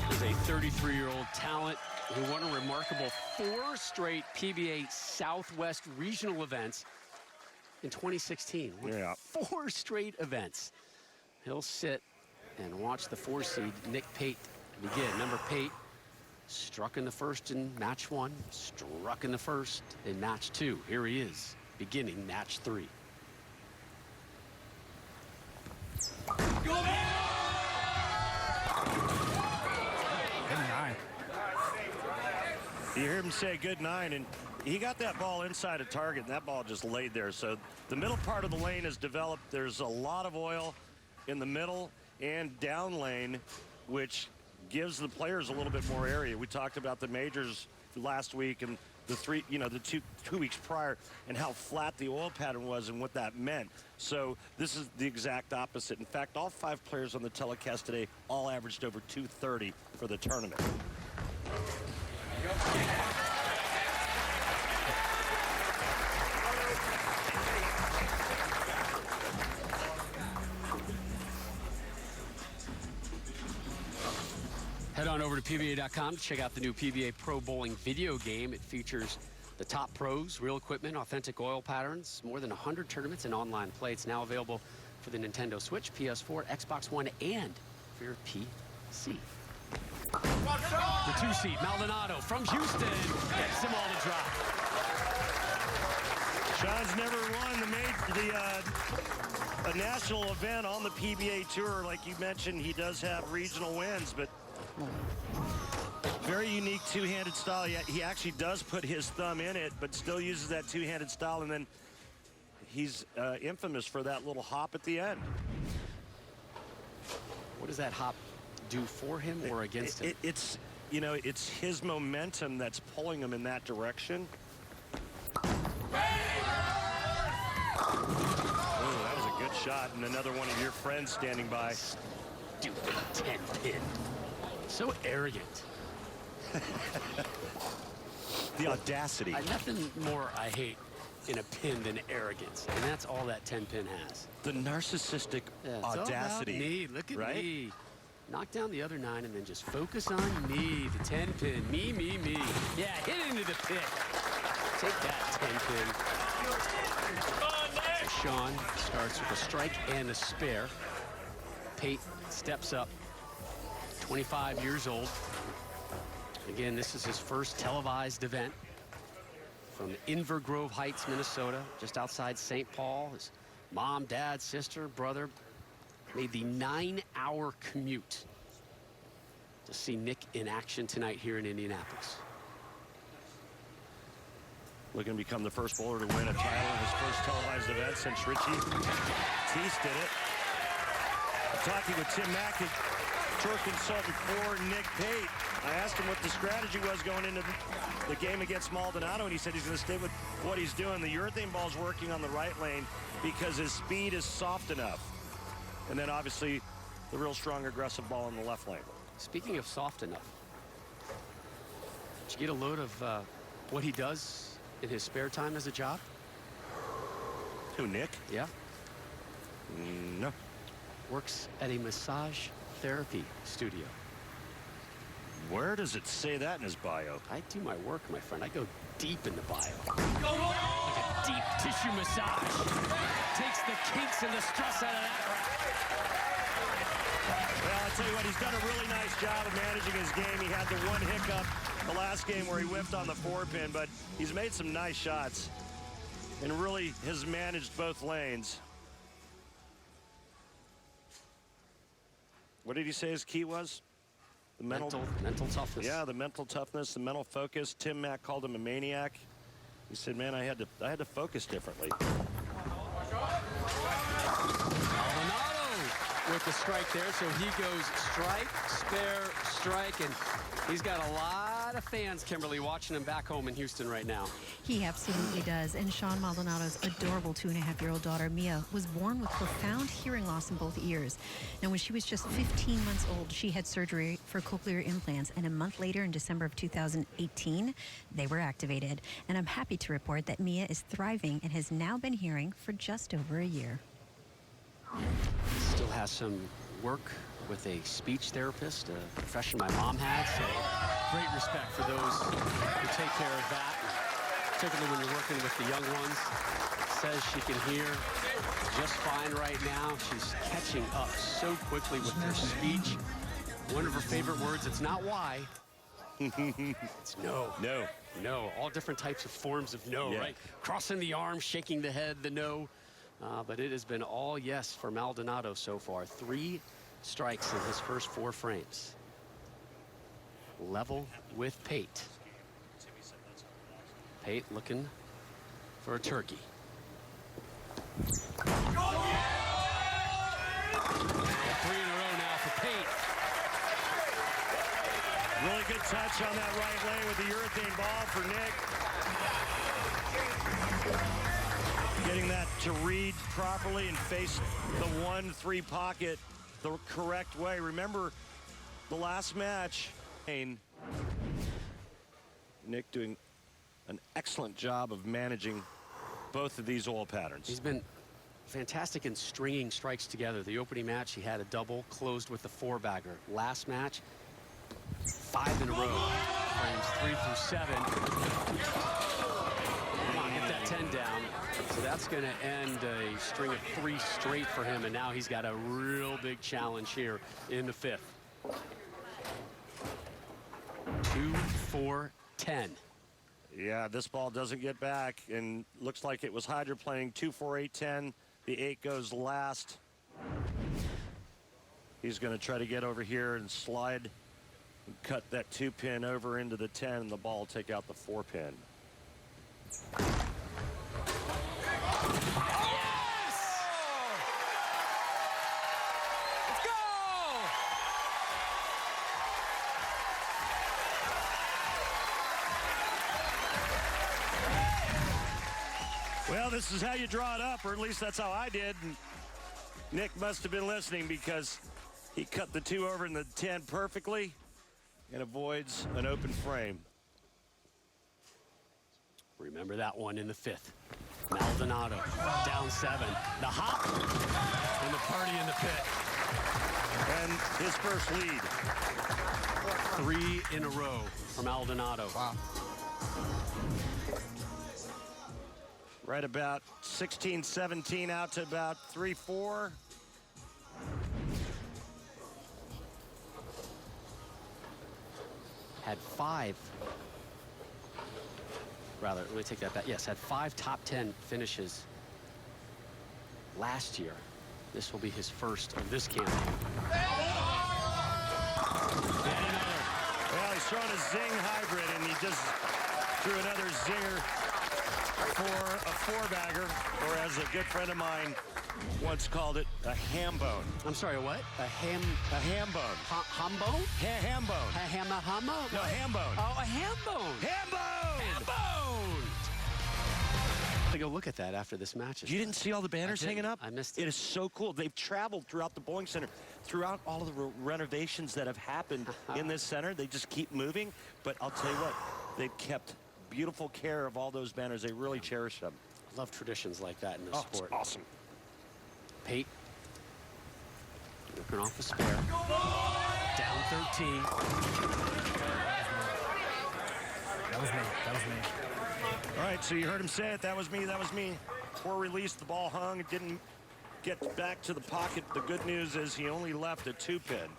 He's a 33-year-old talent who won a remarkable 4 straight PBA Southwest regional events in 2016. Yeah. 4 straight events. He'll sit and watch the 4 seed Nick Pate begin. Number Pate struck in the first in match 1, struck in the first in match 2. Here he is, beginning match 3. Go! You hear him say good 9, and he got that ball inside a target, and that ball just laid there. So the middle part of the lane is developed. There's a lot of oil in the middle and down lane, which gives the players a little bit more area. We talked about the majors last week and the two weeks prior, and how flat the oil pattern was and what that meant. So this is the exact opposite. In fact, all 5 players on the telecast today all averaged over 230 for the tournament. Head on over to PBA.com to check out the new PBA Pro Bowling video game. It features the top pros, real equipment, authentic oil patterns, more than 100 tournaments and online play. It's now available for the Nintendo Switch, PS4, Xbox One, and for your PC. The 2 seed, Maldonado from Houston, gets them all to drop. Sean's never won a national event on the PBA Tour. Like you mentioned, he does have regional wins, but very unique two-handed style. He actually does put his thumb in it, but still uses that two-handed style, and then he's infamous for that little hop at the end. What does that hop do for him or against him? It's his momentum that's pulling him in that direction. Oh, that was a good shot, and another one of your friends standing by. Stupid 10-pin. So arrogant. The audacity. Nothing more I hate in a pin than arrogance, and that's all that 10-pin has. The narcissistic audacity. Me. Look at me. Knock down the other 9 and then just focus on me. The 10-pin. Me. Yeah, hit into the pit. Take that 10-pin. Sean starts with a strike and a spare. Pate steps up. 25 years old. Again, this is his first televised event from Inver Grove Heights, Minnesota, just outside St. Paul. His mom, dad, sister, brother made the 9-hour commute to see Nick in action tonight here in Indianapolis. Looking to become the first bowler to win a title in his first televised event since Richie Teese did it. I'm talking with Tim Mackett, tour consultant for Nick Pate. I asked him what the strategy was going into the game against Maldonado, and he said he's going to stay with what he's doing. The urethane ball's working on the right lane because his speed is soft enough. And then obviously the real strong aggressive ball in the left lane. Speaking of soft enough, did you get a load of what he does in his spare time as a job? Who, Nick? Yeah. No. Works at a massage therapy studio. Where does it say that in his bio? I do my work, my friend. I go deep in the bio. Like a deep tissue massage. Takes the kinks and the stress out of that. Well, I'll tell you what, he's done a really nice job of managing his game. He had the one hiccup the last game where he whiffed on the 4-pin, but he's made some nice shots and really has managed both lanes. What did he say his key was? The Mental toughness. Yeah, the mental toughness, the mental focus. Tim Mack called him a maniac. He said, man, I had to focus differently. Maldonado with the strike there, so he goes strike, spare, strike, and he's got a lot of fans, Kimberly, watching him back home in Houston right now. He absolutely does. And Sean Maldonado's adorable 2.5-year-old daughter, Mia, was born with profound hearing loss in both ears. Now, when she was just 15 months old, she had surgery for cochlear implants. And a month later, in December of 2018, they were activated. And I'm happy to report that Mia is thriving and has now been hearing for just over a year. Still has some work with a speech therapist, a profession my mom had, so great respect for those who take care of that, particularly when you're working with the young ones. Says she can hear just fine right now. She's catching up so quickly with her speech. One of her favorite words, it's not why, it's no. No. No, all different types of forms of no, Yeah. right? Crossing the arms, shaking the head, the no. But it has been all yes for Maldonado so far. 3 strikes in his first 4 frames. Level with Pate. Pate looking for a turkey. 3 in a row now for Pate. Really good touch on that right lane with the urethane ball for Nick. Getting that to read properly and face the 1-3 pocket the correct way. Remember the last match, Nick doing an excellent job of managing both of these oil patterns. He's been fantastic in stringing strikes together. The opening match, he had a double, closed with the 4-bagger. Last match, 5 in a row. Frames 3 through 7. Come on, get that 10 down. So that's going to end a string of 3 straight for him, and now he's got a real big challenge here in the 5th. 2, 4, 10. Yeah, this ball doesn't get back, and looks like it was hydroplaning. 2, 4, 8, 10. The 8 goes last. He's going to try to get over here and slide and cut that 2-pin over into the 10, and the ball will take out the 4-pin. Well, this is how you draw it up, or at least that's how I did. And Nick must have been listening, because he cut the 2 over in the 10 perfectly and avoids an open frame. Remember that one in the 5th. Maldonado down 7. The hop and the party in the pit. And his first lead. 3 in a row for Maldonado. Wow. Right about 16-17 out to about 3-4. Had 5. Rather, let me take that back. Yes, had 5 top 10 finishes last year. This will be his first of this campaign. Well, he's throwing a zing hybrid, and he just threw another zinger for a 4-bagger, or as a good friend of mine once called it, a ham bone. I'm sorry, what? A ham bone. Ham bone? Ham bone. A ham bone? No, ham bone. Oh, a ham bone. Ham bone. Ham bone. To go look at that after this match. You didn't see all the banners hanging up? I missed it. It is so cool. They've traveled throughout the Boeing Center, throughout all of the renovations that have happened in this center. They just keep moving. But I'll tell you what, they've kept beautiful care of all those banners. They really cherish them. Love traditions like that in this sport. It's awesome. Pate working off a spare. Down 13. That was me. All right, so you heard him say it. That was me. That was me. Poor release. The ball hung. It didn't get back to the pocket. The good news is he only left a 2-pin.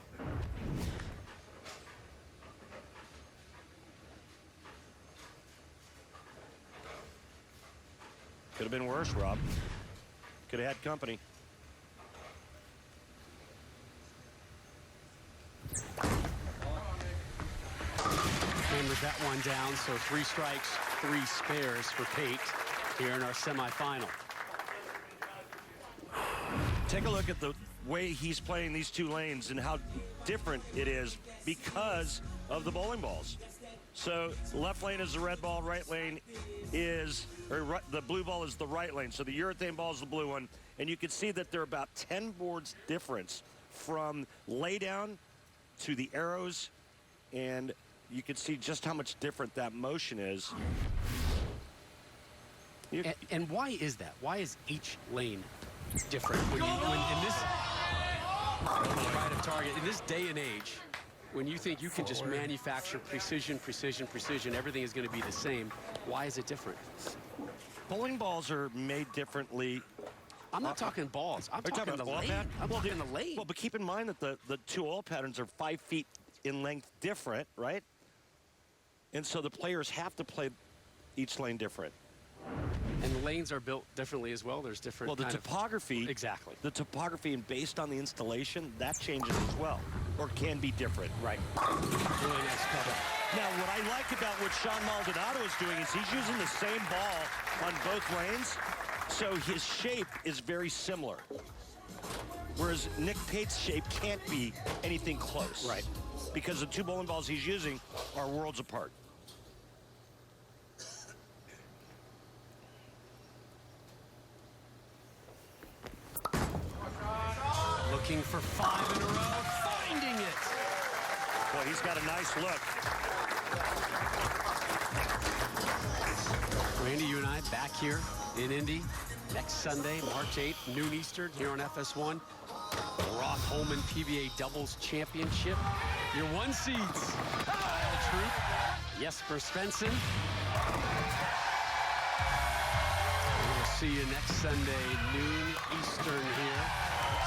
Could have been worse, Rob. Could have had company. Hammers that one down, so 3 strikes, 3 spares for Pate here in our semifinal. Take a look at the way he's playing these 2 lanes and how different it is because of the bowling balls. So left lane is the red ball, right lane is, or the blue ball is the right lane. So the urethane ball is the blue one. And you can see that they're about 10 boards difference from lay down to the arrows. And you can see just how much different that motion is. And why is that? Why is each lane different? When in this right of target, in this day and age, when you think you can just manufacture precision, everything is going to be the same, why is it different? Bowling balls are made differently. I'm not talking balls. I'm talking the lane. I'm talking the lane. Well, but keep in mind that the 2 oil patterns are 5 feet in length different, right? And so the players have to play each lane different. And the lanes are built differently as well. There's different. Well, the topography. Exactly. The topography and based on the installation, that changes as well, or can be different. Right. Really nice cover. Now, what I like about what Sean Maldonado is doing is he's using the same ball on both lanes, so his shape is very similar. Whereas Nick Pate's shape can't be anything close. Right. Because the 2 bowling balls he's using are worlds apart. Looking for 5 in a row, finding it. Well, he's got a nice look. Randy, you and I back here in Indy next Sunday, March 8th, noon Eastern, here on FS1. Roth Holman PBA Doubles Championship. Your 1 seeds, Kyle Troop, Jesper Svensson. We'll see you next Sunday, noon Eastern here.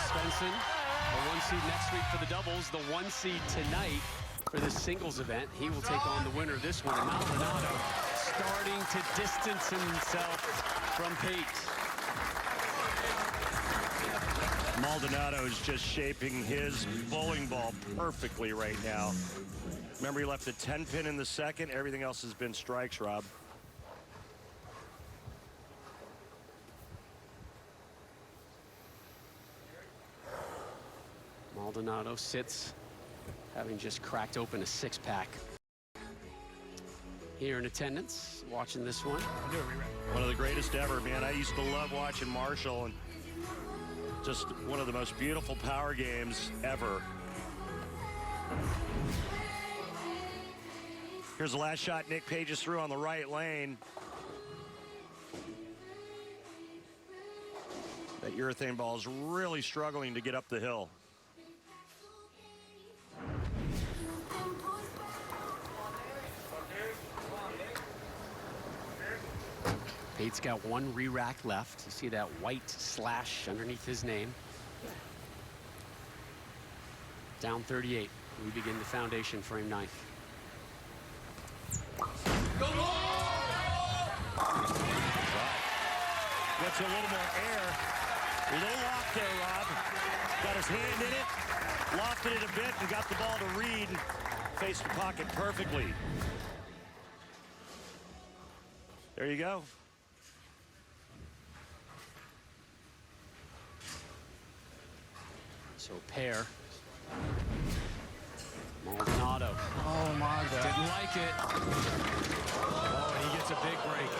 Svensson, the 1 seed next week for the doubles, the 1 seed tonight for the singles event. He will take on the winner of this one, Maldonado, starting to distance himself from Pate. Maldonado is just shaping his bowling ball perfectly right now. Remember, he left a 10-pin in the second. Everything else has been strikes, Rob. Maldonado sits, having just cracked open a 6-pack. Here in attendance, watching this one. One of the greatest ever, man. I used to love watching Marshall, and just one of the most beautiful power games ever. Here's the last shot Nick Pate just threw on the right lane. That urethane ball is really struggling to get up the hill. Pate's got 1 re-rack left. You see that white slash underneath his name. Down 38. We begin the foundation frame 9. Gets a little more air. A little loft there, Rob. Got his hand in it, lofted it a bit, and got the ball to Reed. Faced the pocket perfectly. There you go. So pair. Maldonado. Oh my God. Didn't like it. Oh, and he gets a big break.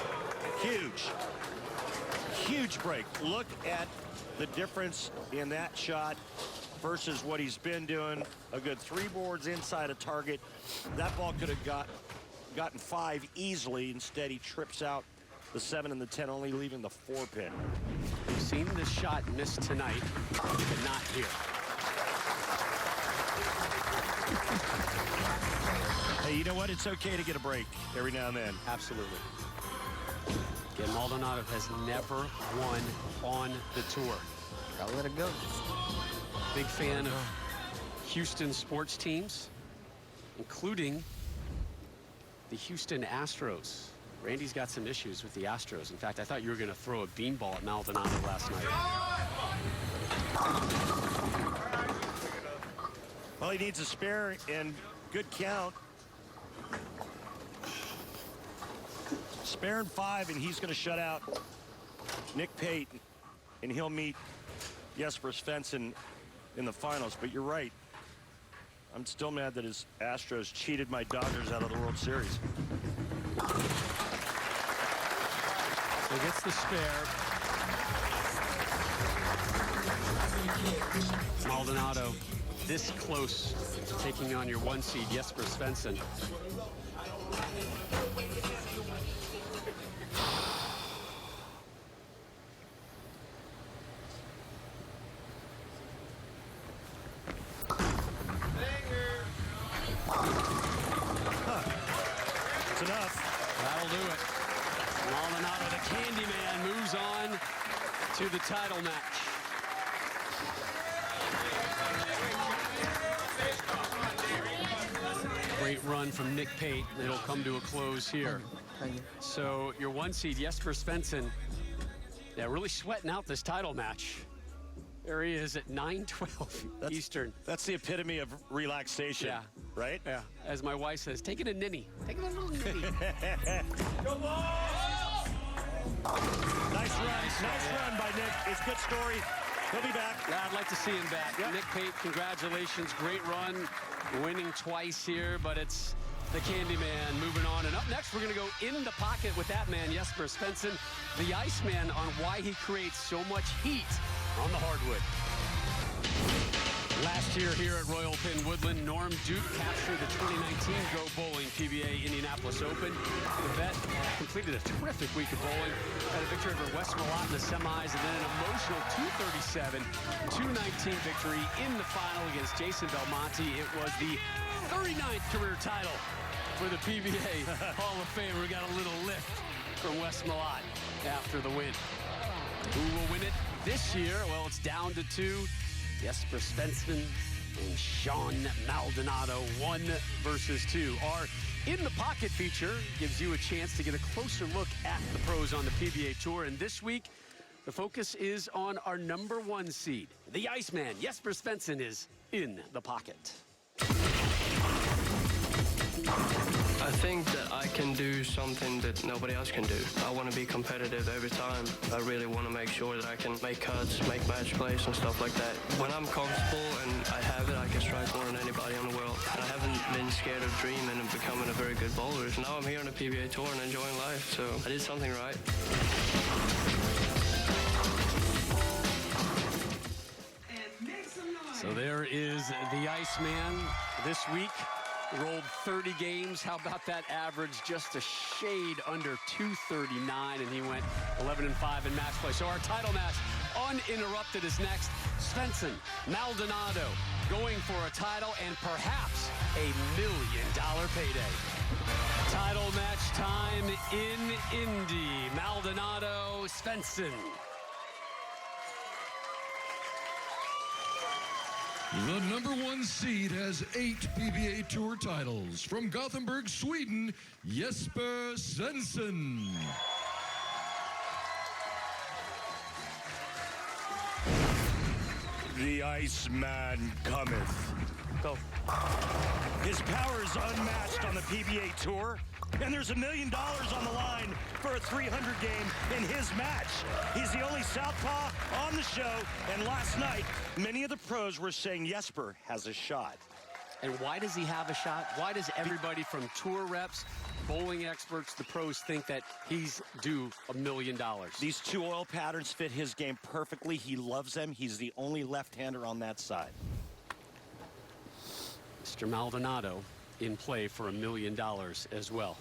Huge. Huge break. Look at the difference in that shot versus what he's been doing. A good 3 boards inside a target. That ball could have gotten 5 easily. Instead, he trips out The 7 and the 10 only leaving the 4-pin. We've seen this shot missed tonight, but not here. Hey, you know what? It's okay to get a break every now and then. Absolutely. Again, Maldonado has never won on the tour. Gotta let it go. Big fan of Houston sports teams, including the Houston Astros. Randy's got some issues with the Astros. In fact, I thought you were going to throw a beanball at Maldonado last night. Well, he needs a spare and good count. Spare and 5, and he's going to shut out Nick Pate, and he'll meet Jesper Svensson in the finals. But you're right. I'm still mad that his Astros cheated my Dodgers out of the World Series. So he gets the spare. Maldonado this close to taking on your 1 seed, Jesper Svensson. It's enough. That'll do it. Maldonado, the Candyman, moves on to the title match. Great run from Nick Pate. It'll come to a close here. Thank you. So your 1 seed, Jesper Svensson, yeah, really sweating out this title match. There he is at 9:12 Eastern. That's the epitome of relaxation, Yeah. right? Yeah, as my wife says, take it a ninny. Take it a little ninny. Nice run by Nick. It's a good story. He'll be back. Yeah, I'd like to see him back. Yep. Nick Pate, congratulations. Great run, winning twice here, but it's the Candyman moving on. And up next, we're going to go in the pocket with that man, Jesper Svensson, the Iceman, on why he creates so much heat on the hardwood. Last year here at Royal Pin Woodland, Norm Duke captured the 2019 Go Bowling PBA Indianapolis Open. The vet completed a terrific week of bowling, had a victory over West Malott in the semis, and then an emotional 237-219 victory in the final against Jason Belmonte. It was the 39th career title for the PBA Hall of Famer. We got a little lift from West Malott after the win. Who will win it this year? Well, it's down to 2. Jesper Svensson and Sean Maldonado, 1 versus 2. Our In the Pocket feature gives you a chance to get a closer look at the pros on the PBA Tour. And this week, the focus is on our number 1 seed. The Iceman, Jesper Svensson, is in the pocket. I think that I can do something that nobody else can do. I want to be competitive every time. I really want to make sure that I can make cuts, make match plays and stuff like that. When I'm comfortable and I have it, I can strike more than anybody in the world. And I haven't been scared of dreaming and becoming a very good bowler. So now I'm here on the PBA Tour and enjoying life, so I did something right. So there is the Iceman this week. Rolled 30 games. How about that average? Just a shade under 239, and he went 11-5 in match play. So our title match, uninterrupted, is next. Svensson, Maldonado, going for a title and perhaps $1 million payday. Title match time in Indy. Maldonado, Svensson. The number 1 seed has 8 PBA Tour titles. From Gothenburg, Sweden, Jesper Svensson. The Iceman cometh. Go. His power is unmatched on the PBA Tour, and there's $1 million on the line for a 300 game in his match. He's the only southpaw on the show, and last night, many of the pros were saying Jesper has a shot. And why does he have a shot? Why does everybody from tour reps, bowling experts, the pros think that he's due $1 million? These 2 oil patterns fit his game perfectly. He loves them. He's the only left-hander on that side. Mr. Maldonado in play for $1 million as well.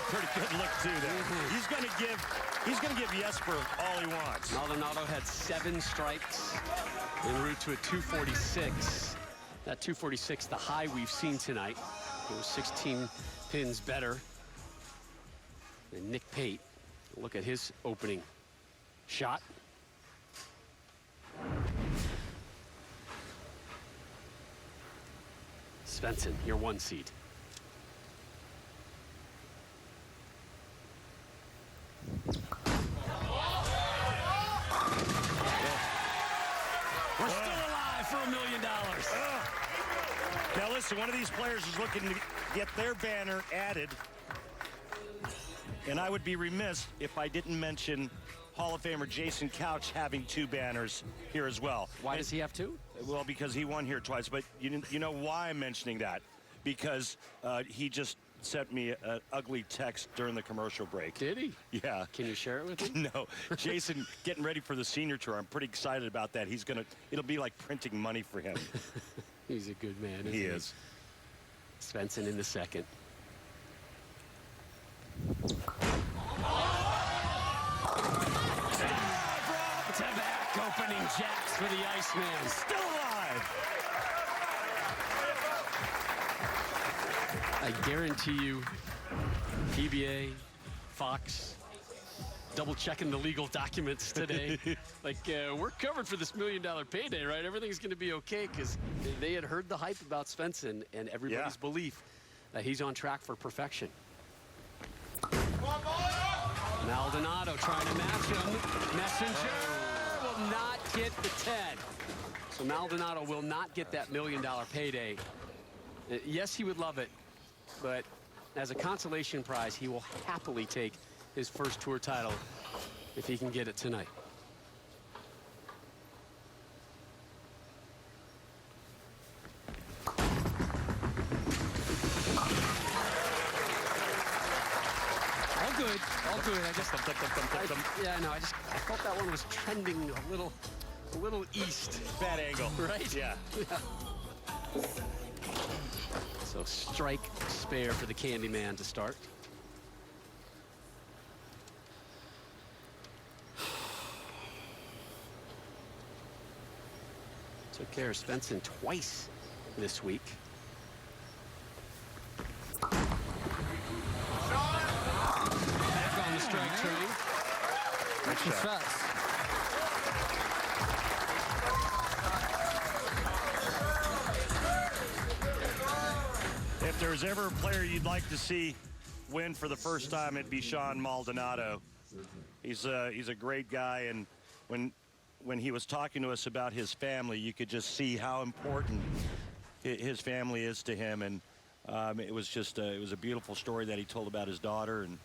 pretty good look too there. He's going to give Jesper all he wants. Maldonado had 7 strikes en route to a 246. That 246, the high we've seen tonight. It was 16 pins better. And Nick Pate, look at his opening shot. Svensson, your 1 seed. We're still alive for $1 million. Now listen, one of these players is looking to get their banner added. And I would be remiss if I didn't mention Hall of Famer Jason Couch having 2 banners here as well. Why does he have 2? Well, because he won here twice. But you know why I'm mentioning that? Because he just sent me an ugly text during the commercial break. Did he? Yeah. Can you share it with me? No. Jason getting ready for the senior tour. I'm pretty excited about that. It'll be like printing money for him. He's a good man, isn't he is. Svensson in the second. Back opening jacks for the Iceman. Still alive. I guarantee you, PBA, Fox, double checking the legal documents today. We're covered for this $1 million payday, right? Everything's going to be okay, because they had heard the hype about Svensson and everybody's belief that he's on track for perfection. Maldonado trying to match him. Messenger will not get the 10. So Maldonado will not get that $1 million payday. Yes, he would love it, but as a consolation prize, he will happily take his first tour title if he can get it tonight. All good. I just, I thought that one was trending a little east. Bad angle. Right? Yeah. So strike spare for the Candyman to start. Took care of Svensson twice this week. On the strike train. Good shot. If there's ever a player you'd like to see win for the first time, it'd be Sean Maldonado. He's a great guy, and when he was talking to us about his family, you could just see how important his family is to him, and it was a beautiful story that he told about his daughter and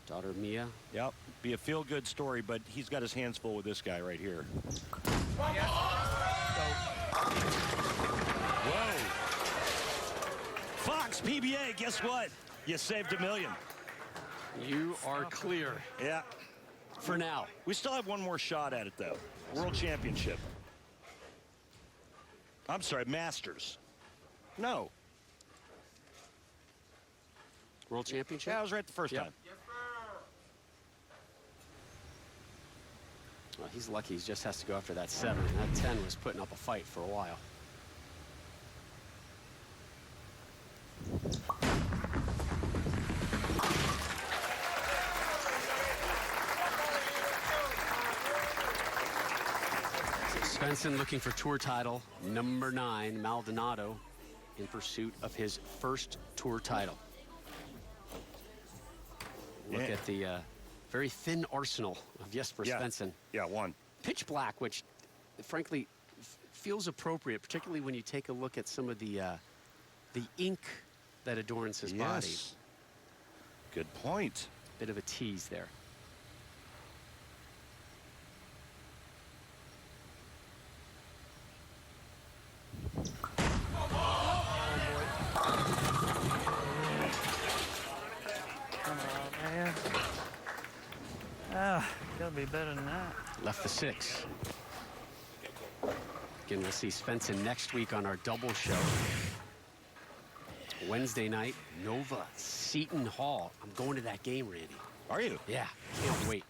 daughter Mia. Yep, be a feel-good story, but he's got his hands full with this guy right here. Whoa. Fox, PBA, guess what? You saved $1 million. You are clear. Yeah. For now. We still have one more shot at it, though. World Championship. I'm sorry, Masters. No. World Championship? Yeah, I was right the first time. Well, he's lucky. He just has to go after that 7. That 10 was putting up a fight for a while. Svensson looking for tour title number 9. Maldonado in pursuit of his first tour title. Look at the very thin arsenal of Jesper Svensson. Yeah, 1. Pitch black, which frankly feels appropriate, particularly when you take a look at some of the ink that adorns his body. Good point. Bit of a tease there. Gotta be better than that. Left the 6. Again, we'll see Svensson next week on our double show. Wednesday night, Nova, Seton Hall. I'm going to that game, Randy. Are you? Yeah, can't wait.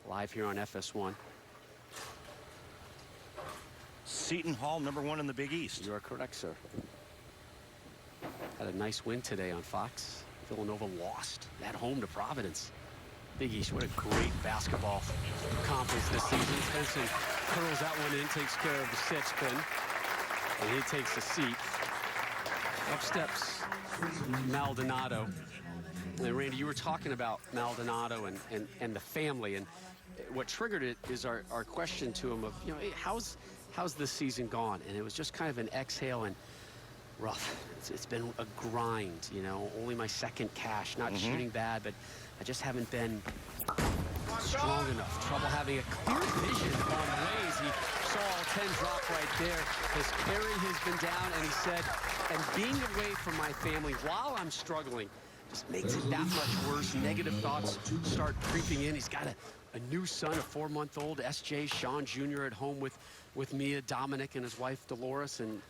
Live here on FS1. Seton Hall, #1 in the Big East. You are correct, sir. Had a nice win today on Fox. Villanova lost at home to Providence. Big East, what a great basketball conference this season. Svensson curls that one in, takes care of the 6-pin, and he takes a seat. Up steps Maldonado. And Randy, you were talking about Maldonado and the family, and what triggered it is our question to him of, you know, hey, how's this season gone? And it was just kind of an exhale and rough. It's been a grind, you know, only my second cash, not shooting bad, but I just haven't been strong enough. Trouble having a clear vision on the ways. He saw all 10 drop right there. His carry has been down, and he said, and being away from my family while I'm struggling just makes it that much worse. Negative thoughts start creeping in. He's got a new son, a 4-month-old, SJ, Sean Jr. at home with Mia, Dominic, and his wife, Dolores, and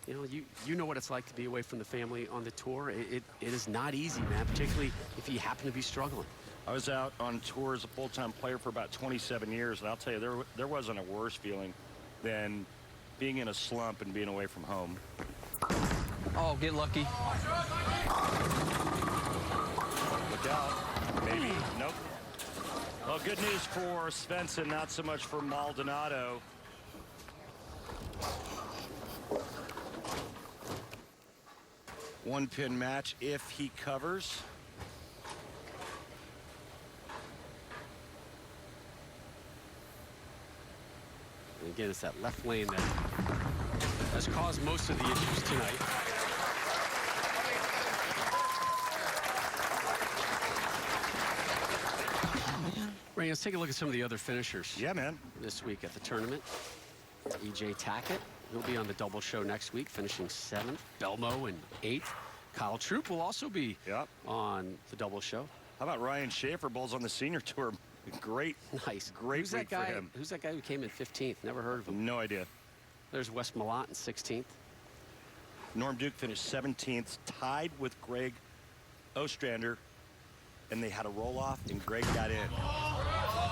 you know, you know what it's like to be away from the family on the tour. It is not easy, man, particularly if you happen to be struggling. I was out on tour as a full-time player for about 27 years, and I'll tell you, there wasn't a worse feeling than being in a slump and being away from home. Oh, get lucky. Look out. Maybe. Nope. Well, good news for Svensson, not so much for Maldonado. One-pin match if he covers. And again, it's that left lane that has caused most of the issues tonight. Ray, let's take a look at some of the other finishers. Yeah, man. This week at the tournament. E.J. Tackett. He'll be on the double show next week, finishing 7th. Belmo in 8th. Kyle Troop will also be on the double show. How about Ryan Schaefer, bowls on the senior tour? Great. Nice. Great week for him. Who's that guy who came in 15th? Never heard of him. No idea. There's Wes Malott in 16th. Norm Duke finished 17th, tied with Greg Ostrander, and they had a roll-off, and Greg got in.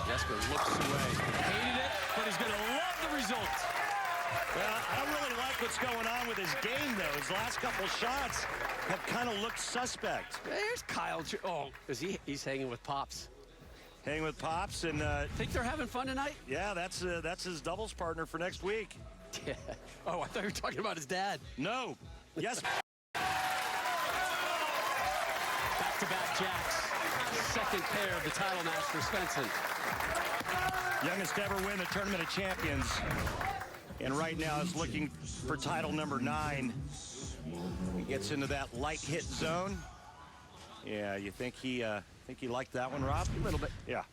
Jesper looks away. Hated it, but he's going to love the result. Well, I don't really like what's going on with his game, though. His last couple shots have kind of looked suspect. There's Kyle. Oh, he's hanging with Pops. Hanging with Pops, and think they're having fun tonight? Yeah, that's his doubles partner for next week. Yeah. Oh, I thought you were talking about his dad. No. Yes. Back-to-back jacks. Second pair of the title match for Svensson. Youngest ever win the Tournament of Champions. And right now is looking for title number 9. He gets into that light hit zone. Yeah, you think he liked that one, Rob? A little bit. Yeah.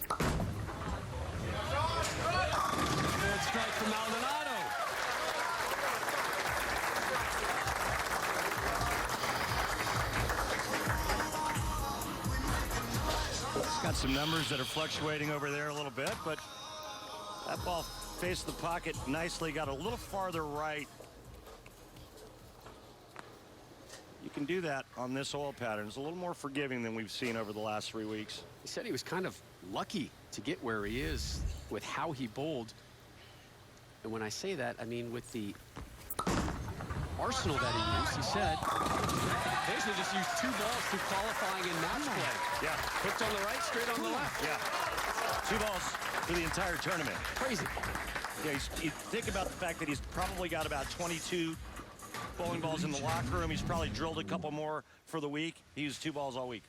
Good strike from Maldonado. Got some numbers that are fluctuating over there a little bit, but that ball faced the pocket nicely, got a little farther right. You can do that on this oil pattern. It's a little more forgiving than we've seen over the last 3 weeks. He said he was kind of lucky to get where he is with how he bowled. And when I say that, I mean with the arsenal that he used. He said basically just used 2 balls through qualifying and match play. Yeah. Hooked on the right, straight on the left. Yeah. 2 balls for the entire tournament. Crazy. Yeah, you think about the fact that he's probably got about 22 bowling balls in the locker room. He's probably drilled a couple more for the week. He used 2 balls all week.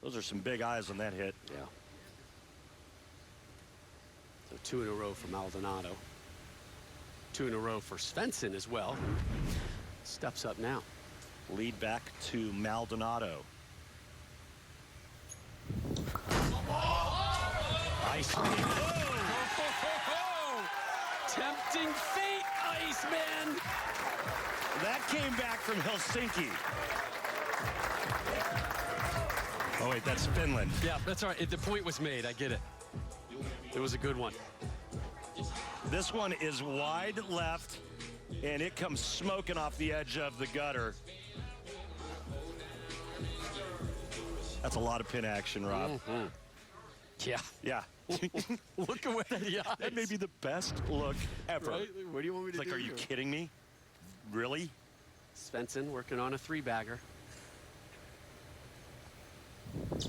Those are some big eyes on that hit. Yeah. So 2 in a row for Maldonado. 2 in a row for Svensson as well. Steps up now. Lead back to Maldonado. Iceman. Tempting fate, Iceman. That came back from Helsinki. Oh, wait, that's Finland. Yeah, that's all right. The point was made. I get it. It was a good one. This one is wide left, and it comes smoking off the edge of the gutter. That's a lot of pin action, Rob. Yeah. Yeah. Look away the eyes. That may be the best look ever. Right? What do you want me to do? Are you kidding me? Really? Svensson working on a three-bagger. Go.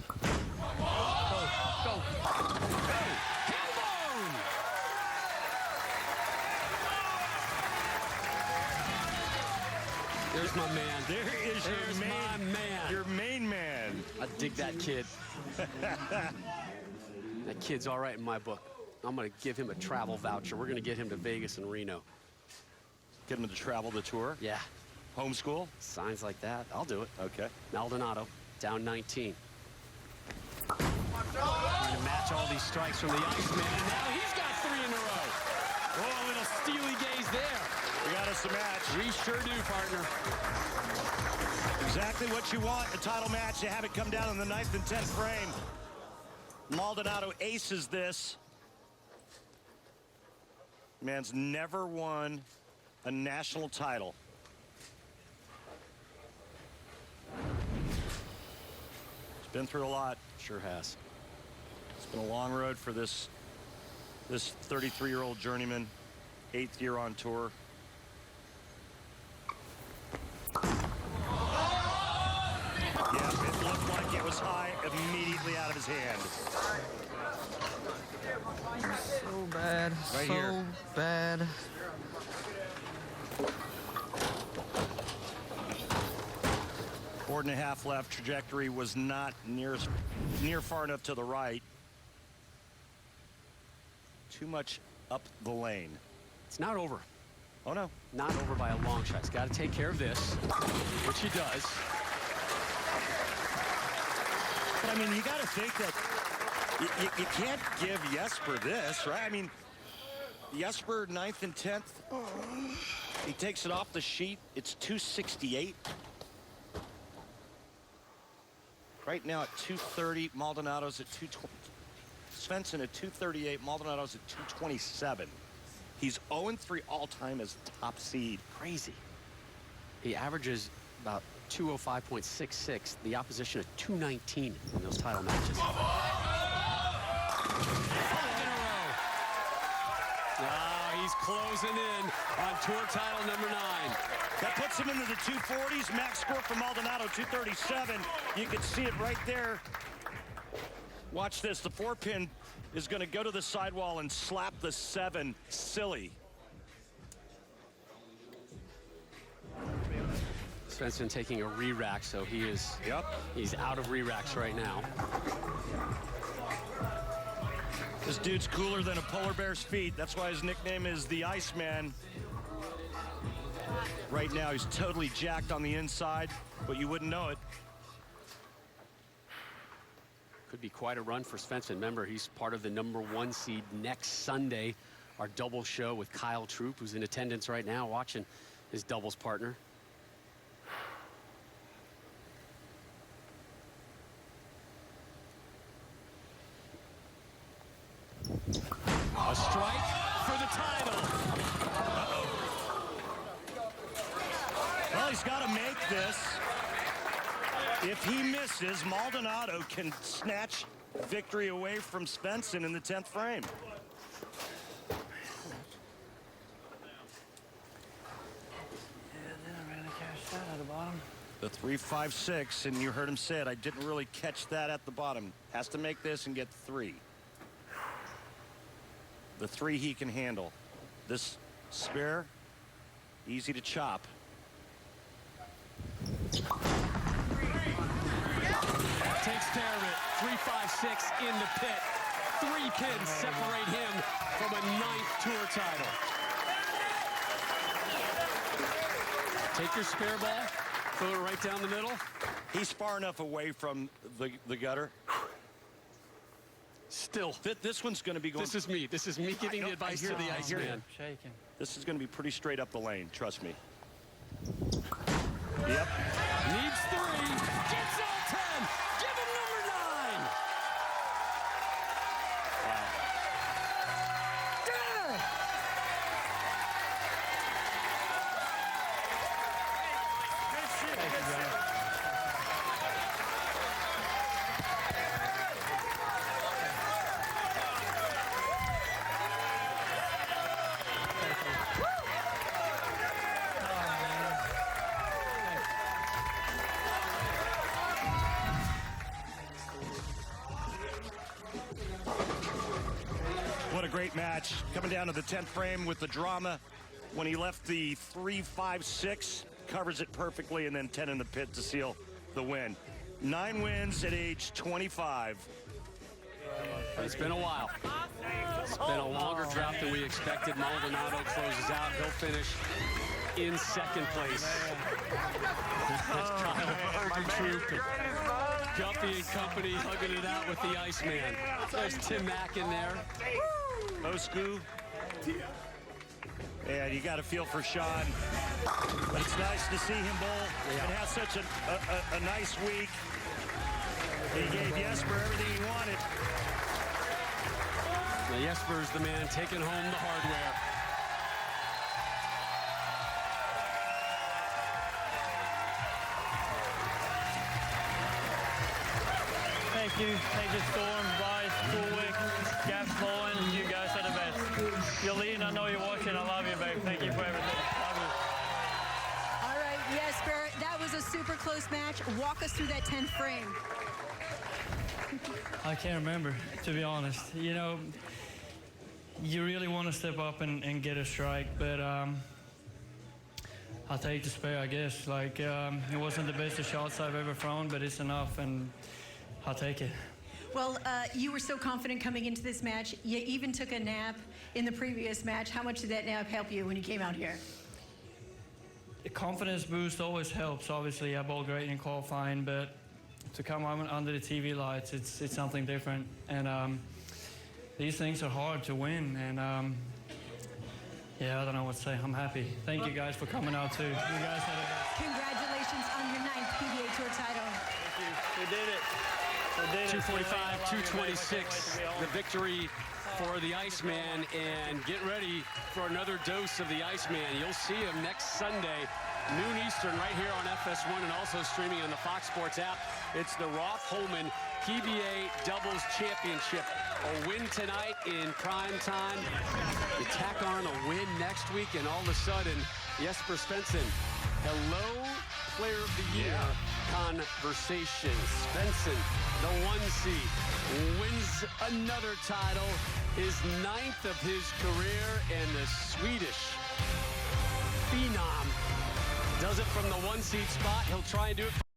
There's my man. There's my man. Your main man. I dig that kid. That kid's all right in my book. I'm going to give him a travel voucher. We're going to get him to Vegas and Reno. Get him to travel the tour? Yeah. Homeschool? Signs like that. I'll do it. Okay. Maldonado, down 19. Trying to match all these strikes from the Iceman, and now he's got 3 in a row. Oh, a little steely gaze there. We got us a match. We sure do, partner. Exactly what you want, a title match. You have it come down in the 9th and 10th frame. Maldonado aces this. Man's never won a national title. He's been through a lot. Sure has. It's been a long road for this 33-year-old journeyman, 8th year on tour. Yeah, it looked like it was high immediately out of his hand. So bad. Right so here. bad. Four and a half left. Trajectory was not near far enough to the right. Too much up the lane. It's not over. Oh, no. Not over by a long shot. He's got to take care of this, which he does. But, I mean, you got to think that you can't give Jesper this, right? I mean, Jesper, 9th and 10th. He takes it off the sheet. It's 268. Right now at 230. Maldonado's at 220. Svensson at 238. Maldonado's at 227. He's 0-3 all-time as top seed. Crazy. He averages about 205.66. The opposition at 219 in those title matches. 5 in a row. Oh, he's closing in on tour title number 9. That puts him into the 240s. Max score for Maldonado, 237. You can see it right there. Watch this. The 4-pin is going to go to the sidewall and slap the 7 silly. Svensson taking a re-rack, so he's out of re-racks right now. This dude's cooler than a polar bear's feet. That's why his nickname is the Iceman. Right now, he's totally jacked on the inside, but you wouldn't know it. Could be quite a run for Svensson. Remember, he's part of the number 1 seed next Sunday. Our double show with Kyle Troop, who's in attendance right now, watching his doubles partner. A strike for the title. Well, he's got to make this. If he misses, Maldonado can snatch victory away from Svensson in the 10th frame. The 3-5-6, and you heard him say it. I didn't really catch that at the bottom. Has to make this and get 3. The 3 he can handle. This spare, easy to chop. Takes care of it. 3-5-6 in the pit. 3 pins separate him from a 9th tour title. Take your spare ball, throw it right down the middle. He's far enough away from the gutter. Still. This one's going to be going. This is me. This is me giving the advice to the Iceman. Shaking. This is going to be pretty straight up the lane. Trust me. Yep. Needs 3. Gets all 10. Give him number 9. Wow. great match. Coming down to the 10th frame with the drama. When he left the 3-5-6, covers it perfectly, and then 10 in the pit to seal the win. 9 wins at age 25. It's been a while. It's been a longer drought than we expected. Maldonado closes out. He'll finish in second place. Guppy and company hugging it out with the Iceman. There's Tim Mack in there. Osku. And you got to feel for Sean. But it's nice to see him bowl and have such a nice week. He gave Jesper everything he wanted. Now Jesper's the man taking home the hardware. Thank you, Storm, Bryce, Coolwick, Gaps Bowen. You guys are the best. Yolene, I know you're watching. I love you, babe. Thank you for everything. Love you. All right, Jesper, that was a super close match. Walk us through that 10th frame. I can't remember, to be honest. You know, you really want to step up and get a strike, but I'll take the spare, I guess. Like, it wasn't the best of shots I've ever thrown, but it's enough, and I'll take it. Well, you were so confident coming into this match. You even took a nap in the previous match. How much did that nap help you when you came out here? The confidence boost always helps. Obviously, I bowled great in qualifying, but to come under the TV lights, it's something different. And these things are hard to win. And yeah, I don't know what to say. I'm happy. Thank you guys for coming out too. You guys had a best. Congratulations on your 9th PBA Tour title. Thank you. We did it. 245, 226, the victory for the Iceman, and get ready for another dose of the Iceman. You'll see him next Sunday, noon Eastern, right here on FS1 and also streaming on the Fox Sports app. It's the Roth Holman PBA Doubles Championship. A win tonight in prime time. You tack on a win next week, and all of a sudden, Jesper Svensson, hello, Player of the Year conversation. Svensson, the 1 seed, wins another title, his 9th of his career, and the Swedish phenom does it from the 1 seed spot. He'll try and do it.